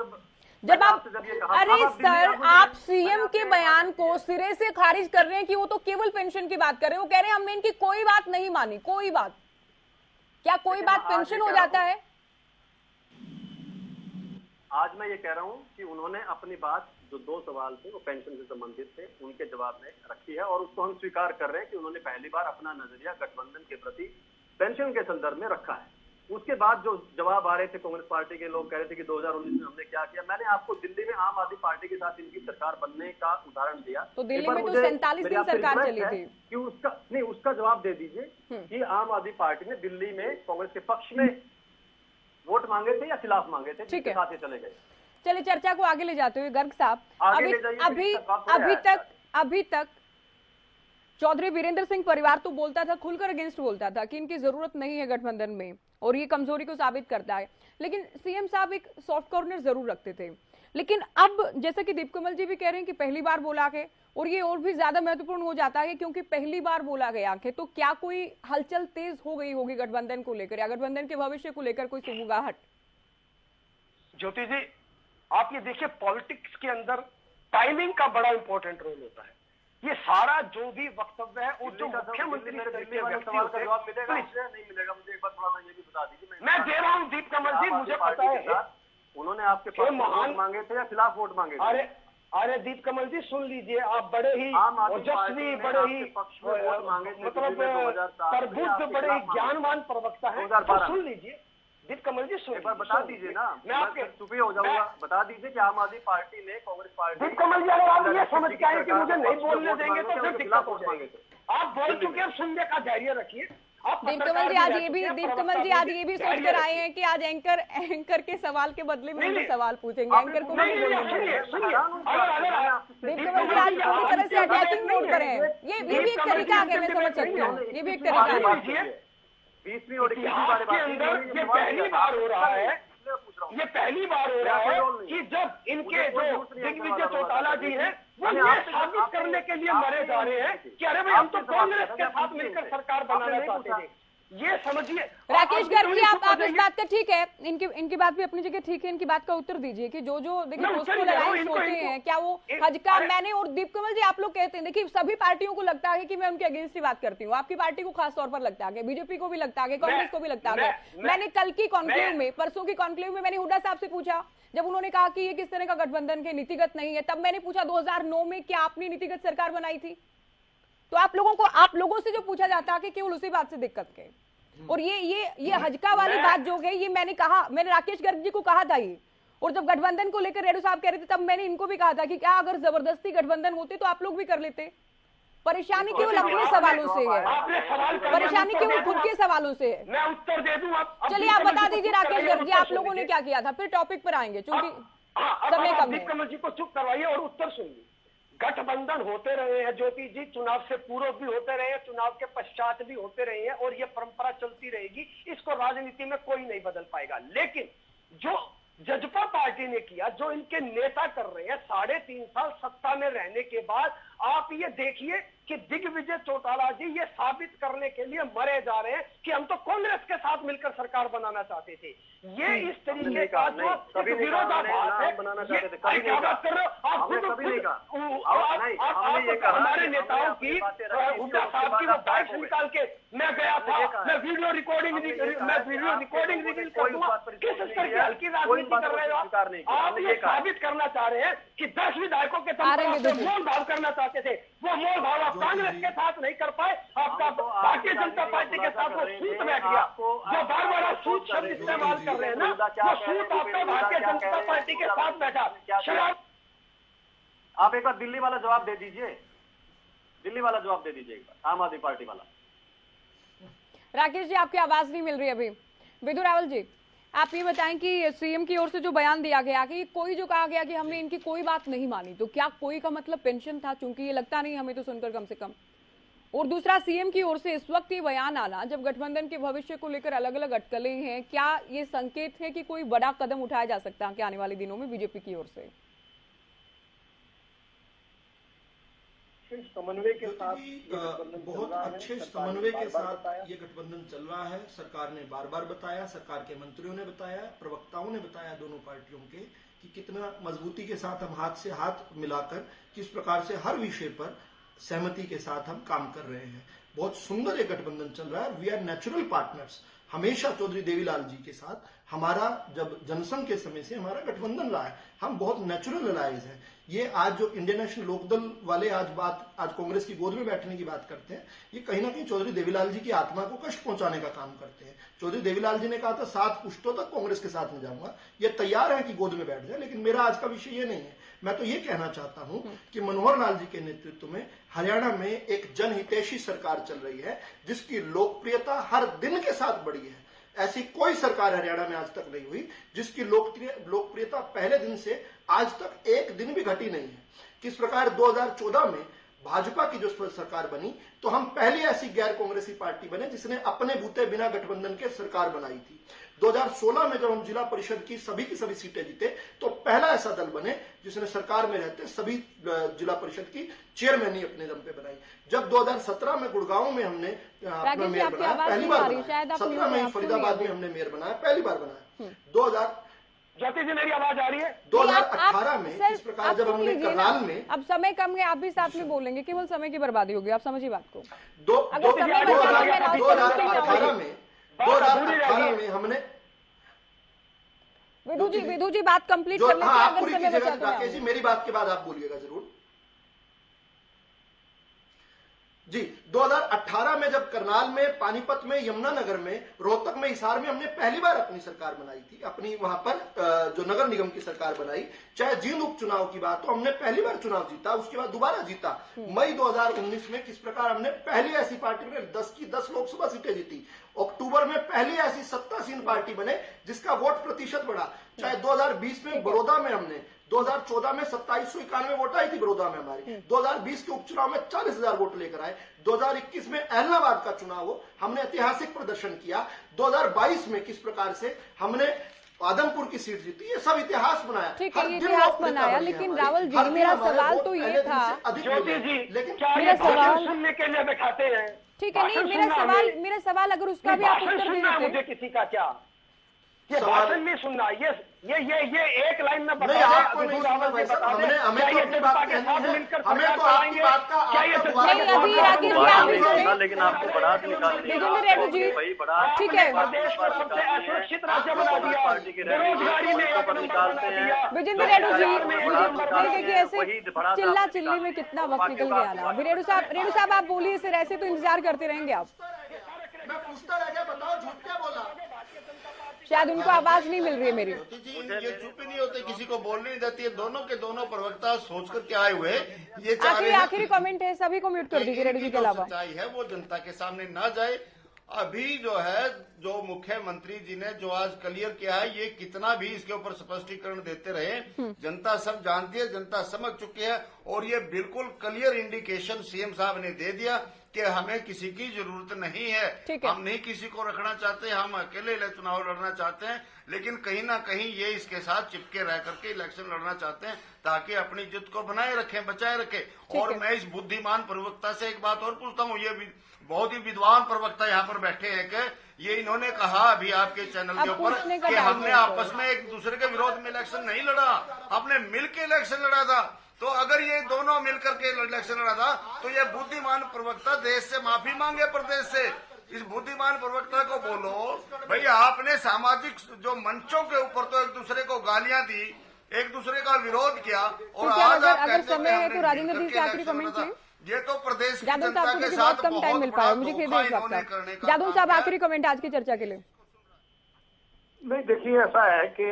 जब आप अरे सर आप सीएम के बयान को सिरे से खारिज कर रहे हैं कि वो तो केवल पेंशन की बात कर रहे हैं। वो कह रहे हैं हमने इनकी कोई बात नहीं मानी, कोई बात। क्या कोई बात पेंशन हो जाता है? आज मैं ये कह रहा हूँ कि उन्होंने अपनी बात, जो 2 सवाल थे वो पेंशन से संबंधित थे, उनके जवाब में रखी है और उसको हम स्वीकार कर रहे हैं कि उन्होंने पहली बार अपना नजरिया गठबंधन के प्रति पेंशन के संदर्भ में रखा है। उसके बाद जो जवाब आ रहे थे कांग्रेस पार्टी के लोग कह रहे थे कि 2019 में हमने क्या किया। मैंने आपको दिल्ली में आम आदमी पार्टी के साथ इनकी सरकार बनने का उदाहरण दिया। तो दिल्ली में तो 47 दिन सरकार चली थी कि उसका जवाब दे दीजिए कि आम आदमी पार्टी ने दिल्ली में कांग्रेस के पक्ष में वोट मांगे थे या खिलाफ मांगे थे, जिसके साथ ये चले गए। चलिए चर्चा को आगे ले जाते हुए गर्ग साहब, अभी तक चौधरी वीरेंद्र सिंह परिवार तो बोलता था, खुलकर अगेंस्ट बोलता था कि इनकी जरूरत नहीं है गठबंधन में और ये कमजोरी को साबित करता है, लेकिन सीएम साहब एक सॉफ्ट कॉर्नर जरूर रखते थे। लेकिन अब जैसा कि दीप कमल जी भी कह रहे हैं कि पहली बार बोला है और ये और भी ज्यादा महत्वपूर्ण हो जाता है क्योंकि पहली बार बोला गया है, तो क्या कोई हलचल तेज हो गई होगी गठबंधन को लेकर या गठबंधन के भविष्य को लेकर कोई सुगबुगाहट? ज्योति जी आप ये देखिए, पॉलिटिक्स के अंदर टाइमिंग का बड़ा इंपॉर्टेंट रोल होता है। ये सारा जो भी वक्तव्य है और जो मुख्यमंत्री सवाल का जवाब मिलेगा नहीं मिलेगा, मुझे एक बार थोड़ा सा ये भी बता दीजिए। मैं दे रहा हूँ दीप कमल जी, मुझे पता है। उन्होंने आपके पक्ष में वोट मांगे थे या खिलाफ वोट मांगे थे? अरे दीप कमल जी सुन लीजिए, आप बड़े ही ओजस्वी, बड़े ही मतलब प्रबुद्ध, बड़े ही ज्ञानवान प्रवक्ता हैं। तो सुन लीजिए दीप कमल जी, सुन बता दीजिए ना, मैं आपके चुप ही हो जाऊंगा। बता दीजिए कि आम आदमी पार्टी ने कांग्रेस पार्टी। दीप कमल जी, अगर आप ये समझ के आए कि मुझे नहीं बोलने देंगे तो फिर दिक्कत हो जाएगी। आप बोल चुके हैं, सुनने का धैर्य रखिए। दीप कमल जी आज ये भी सोचकर आए हैं कि आज एंकर के सवाल के बदले में उनसे सवाल पूछेंगे, एंकर को नहीं बोलेंगे। दीप कमल जी आज पूरी तरह से अटैकिंग मोड पर हैं। ये भी एक तरीका है, मैं समझ सकती हूँ, ये भी एक तरीका है। 20वीं और 21वीं वाले के अंदर ये पहली बार हो रहा है, ये पहली बार हो रहा है कि जब इनके जो दिग्विजय चौटाला जी हैं वो ये साबित करने के लिए मरे जा रहे हैं कि अरे भाई हम तो कांग्रेस के साथ मिलकर सरकार बनाना चाहते थे। ये समझिए राकेश गर्ग जी, आप इस बात का ठीक है, इनकी बात भी अपनी जगह ठीक है, इनकी बात का उत्तर दीजिए कि जो देखिए पोस्टल अलायंस होते हैं, क्या वो हज का मैंने और दीप कमल जी आप लोग कहते हैं, देखिए सभी पार्टियों को लगता है कि मैं उनके अगेंस्ट ही बात करती हूँ। आपकी पार्टी को खास तौर पर लगता है, बीजेपी को भी लगता है, कांग्रेस को भी लगता है। मैंने कल की कॉन्क्लेव में, परसों की कॉन्क्लेव में मैंने हुड्डा साहब से पूछा, जब उन्होंने कहा कि ये किस तरह का गठबंधन है, नीतिगत नहीं है, तब मैंने पूछा 2009 में क्या आपने नीतिगत सरकार बनाई थी? तो आप लोगों से जो पूछा जाता है कि केवल उसी बात से दिक्कत के। और ये हजका वाली बात जो है, ये मैंने राकेश गर्ग जी को कहा था ये, और जब गठबंधन को लेकर रेड्डी साहब कह रहे थे तब मैंने इनको भी कहा था कि क्या अगर जबरदस्ती गठबंधन होते तो आप लोग भी कर लेते। परेशानी केवल अपने सवालों से है, परेशानी केवल खुद के सवालों से है। मैं उत्तर दे दूं। चलिए आप बता दीजिए राकेश गर्ग जी, आप लोगों ने क्या किया था, फिर टॉपिक पर आएंगे क्योंकि समय कम है। कमल जी को चुप करवाइए और उत्तर सुनिए। गठबंधन होते रहे हैं ज्योति जी, चुनाव से पूर्व भी होते रहे हैं, चुनाव के पश्चात भी होते रहे हैं, और ये परंपरा चलती रहेगी। इसको राजनीति में कोई नहीं बदल पाएगा। लेकिन जो जजपा पार्टी ने किया, जो इनके नेता कर रहे हैं 3.5 साल सत्ता में रहने के बाद, आप ये देखिए कि दिग्विजय चौटाला जी ये साबित करने के लिए मरे जा रहे हैं कि हम तो कांग्रेस के साथ मिलकर सरकार बनाना चाहते थे। ये इस तरीके का जो विरोधाभास है, क्या बात कर रहे हो आप? हमारे नेताओं की हुड्डा साहब की वो बाइक निकाल के मैं गया था, मैं वीडियो रिकॉर्डिंग रिवील कर दूंगा। किस स्तर की हल्की राजनीति कर रहे हो आप? ये साबित करना चाह रहे हैं कि 10 विधायकों के मोल भाव करना चाहते थे, वो मोल भाव आप कांग्रेस के साथ नहीं कर पाए। आपका भारतीय जनता पार्टी के साथ वो सूत बैठ गया। जो बार बार आप सूत शब्द इस्तेमाल कर रहे हैं ना, वो सूत आपका भारतीय जनता पार्टी के साथ बैठा। आप एक बार दिल्ली वाला जवाब दे दीजिए, दिल्ली वाला जवाब दे दीजिए एक बार, आम आदमी पार्टी वाला। राकेश जी आपकी आवाज नहीं मिल रही अभी। विधु रावल जी आप ये बताएं कि सीएम की ओर से जो बयान दिया गया कि कोई जो कहा गया कि हमने इनकी कोई बात नहीं मानी, तो क्या कोई का मतलब पेंशन था? चूंकि ये लगता नहीं हमें तो सुनकर कम से कम। और दूसरा सीएम की ओर से इस वक्त ये बयान आना, जब गठबंधन के भविष्य को लेकर अलग अलग अटकलें हैं, क्या ये संकेत है कि कोई बड़ा कदम उठाया जा सकता है कि आने वाले दिनों में बीजेपी की ओर से? समन्वय के साथ, बहुत अच्छे समन्वय के साथ ये गठबंधन चल रहा है। सरकार ने बार बार बताया, सरकार के मंत्रियों ने बताया, प्रवक्ताओं ने बताया दोनों पार्टियों के, कि कितना मजबूती के साथ हम हाथ से हाथ मिलाकर किस प्रकार से हर विषय पर सहमति के साथ हम काम कर रहे हैं। बहुत सुंदर एक गठबंधन चल रहा है। We are natural partners. हमेशा चौधरी देवीलाल जी के साथ हमारा, जब जनसंघ के समय से हमारा गठबंधन रहा है, हम बहुत नेचुरल अलायंस है। ये आज जो इंडियन नेशनल लोकदल वाले आज कांग्रेस की गोद में बैठने की बात करते हैं, ये कहीं ना कहीं चौधरी देवीलाल जी की आत्मा को कष्ट पहुंचाने का काम करते हैं। चौधरी देवीलाल जी ने कहा था 7 पुश्तों तक कांग्रेस के साथ में जाऊंगा, ये तैयार है कि गोद में बैठ जाए, लेकिन मेरा आज का विषय ये नहीं है। मैं तो ये कहना चाहता हूं कि मनोहर लाल जी के नेतृत्व में हरियाणा में एक जनहितैषी सरकार चल रही है, जिसकी लोकप्रियता हर दिन के साथ बढ़ी है। ऐसी कोई सरकार हरियाणा में आज तक नहीं हुई जिसकी लोकप्रियता पहले दिन से आज तक एक दिन भी घटी नहीं है। किस प्रकार 2014 में भाजपा की जो सरकार बनी, तो हम पहली ऐसी गैर कांग्रेसी पार्टी बने जिसने अपने बूते बिना गठबंधन के सरकार बनाई थी। 2016 में जब हम जिला परिषद की सभी सीटें जीते, तो पहला ऐसा दल बने जिसने सरकार में रहते सभी जिला परिषद की चेयरमैन ही अपने दम पे बनाई। जब 2017 में गुड़गांव में हमने अपना मेयर बनाया, पहली बार बनाया। 17 में फरीदाबाद में हमने मेयर बनाया, पहली बार बनाया। 2000 ज्योति जी मेरी आवाज आ रही है? 2018 में इस प्रकार जब हमने करनाल में, अब समय कम है, आप भी साथ में बोलेंगे, केवल समय की बर्बादी होगी, आप समझिए बात को। 2018 में हमने विधु जी बात कंप्लीट कर लेते हैं, अगर समय बचा तो। राकेश जी मेरी बात के बाद आप बोलिएगा जरूर जी। 2018 में जब करनाल में, पानीपत में, यमुनानगर में, रोहतक में, हिसार में हमने पहली बार अपनी सरकार बनाई थी, अपनी वहां पर जो नगर निगम की सरकार बनाई, चाहे जींद उपचुनाव की बात हो, हमने पहली बार चुनाव जीता, उसके बाद दोबारा जीता। मई 2019 में किस प्रकार हमने पहली ऐसी पार्टी में 10 की 10 लोकसभा सीटें जीती। अक्टूबर में पहली ऐसी सत्तासीन पार्टी बने जिसका वोट प्रतिशत बढ़ा। चाहे 2020 में बड़ौदा में हमने, 2014 में 2791 वोट आई थी बड़ौदा में हमारी, 2020 के उपचुनाव में 40,000 वोट लेकर आए, 2021 में एलनाबाद का चुनाव हो, हमने ऐतिहासिक प्रदर्शन किया, 2022 में किस प्रकार से हमने आदमपुर की सीट जीती, ये सब इतिहास बनाया। ठीक है, ये इतिहास बनाया, लेकिन रावल जी मेरा सवाल तो ये था, ज्योति जी, लेकिन मेरा सवाल सुनने के लिए बैठाते हैं। ठीक है, नहीं मेरा सवाल अगर उसका भी आप उत्तर दे देते। मुझे किसी का क्या, ये भाषण नहीं सुनना, ये एक लाइन में बता नहीं, आपको नहीं सुनना भाई साहब, हमें तो अपनी बात कहनी है, हमें तो आपकी बात का अभी राकेश जी आप भी सुने, लेकिन आपको बढ़ा विजेंद्र रेड्डी जी, ठीक है, प्रदेश को सबसे असुरक्षित राज्य बना दिया, बेरोजगारी में एक नंबर बना दिया। विजेंद्र रेड्डी जी देखिए ऐसे चिल्ला चिल्ली में कितना वक्त निकल गया ना। अभी रेडू साहब आप बोलिए, सिर्फ ऐसे तो इंतजार करते रहेंगे आप। मैं पूछता रह गया, बताओ झूठ क्या बोला? शायद उनको आवाज नहीं मिल रही है मेरी। ये चुप ही नहीं होते, किसी को बोलने नहीं देती है। दोनों के दोनों प्रवक्ता सोचकर के आए हुए, ये आखिरी कमेंट है, सभी को म्यूट कर दीजिए रेड्डी जी के अलावा। सच्चाई है वो जनता के सामने ना जाए। अभी जो है, जो मुख्यमंत्री जी ने जो आज क्लियर किया है, ये कितना भी इसके ऊपर स्पष्टीकरण देते रहे, जनता सब जानती है, जनता समझ चुकी है, और ये बिल्कुल क्लियर इंडिकेशन सीएम साहब ने दे दिया कि हमें किसी की जरूरत नहीं है, हम नहीं किसी को रखना चाहते, हम अकेले चुनाव लड़ना चाहते हैं, लेकिन कहीं ना कहीं ये इसके साथ चिपके रह करके इलेक्शन लड़ना चाहते हैं ताकि अपनी जिद को बनाए रखें, बचाए रखें। और मैं इस बुद्धिमान प्रवक्ता से एक बात और पूछता हूँ, ये बहुत ही विद्वान प्रवक्ता यहाँ पर बैठे हैं कि ये इन्होंने कहा अभी आपके चैनल के ऊपर कि हमने आपस में एक दूसरे के विरोध में इलेक्शन नहीं लड़ा, हमने मिलकर इलेक्शन लड़ा था। तो अगर ये दोनों मिलकर के इलेक्शन लड़ा था तो ये बुद्धिमान प्रवक्ता देश से माफी मांगे, प्रदेश से। इस बुद्धिमान प्रवक्ता को बोलो भैया, आपने सामाजिक जो मंचों के ऊपर तो एक दूसरे को गालियां दी, एक दूसरे का विरोध किया, और आज आप कहते हैं तो राजेंद्र जी से आखिरी कमेंट है। ये तो प्रदेश की जादव जनता साहब के को साथ बहुत कम टाइम मिल पाया, मुझे खेद है इस वक्त। जादव साहब आखिरी कमेंट आज की चर्चा के लिए। नहीं, देखिए ऐसा है कि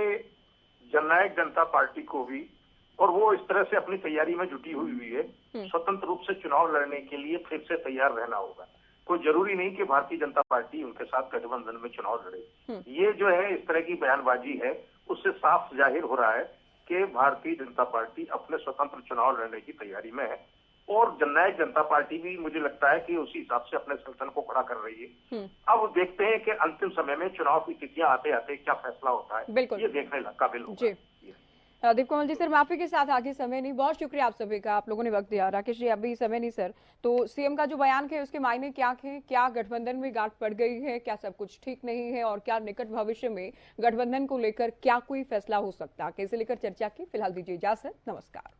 जननायक जनता पार्टी को भी, और वो इस तरह से अपनी तैयारी में जुटी हुई है, स्वतंत्र रूप से चुनाव लड़ने के लिए फिर से तैयार रहना होगा। कोई जरूरी नहीं कि भारतीय जनता पार्टी उनके साथ गठबंधन में चुनाव लड़े। ये जो है इस तरह की बयानबाजी है, उससे साफ जाहिर हो रहा है कि भारतीय जनता पार्टी अपने स्वतंत्र चुनाव लड़ने की तैयारी में है, और जननायक जनता पार्टी भी मुझे लगता है कि उसी हिसाब से अपने संगठन को खड़ा कर रही है। अब देखते हैं कि अंतिम समय में चुनाव की तिथियां आते आते क्या फैसला होता है, ये देखने काबिल होगा। दीप कमल जी, सर माफी के साथ आगे समय नहीं, बहुत शुक्रिया आप सभी का, आप लोगों ने वक्त दिया। राकेश जी अभी समय नहीं सर, तो सीएम का जो बयान है उसके मायने क्या थे, क्या गठबंधन में गांठ पड़ गई है, क्या सब कुछ ठीक नहीं है, और क्या निकट भविष्य में गठबंधन को लेकर क्या कोई फैसला हो सकता है, कैसे लेकर चर्चा की। फिलहाल दीजिए इजाजत, नमस्कार।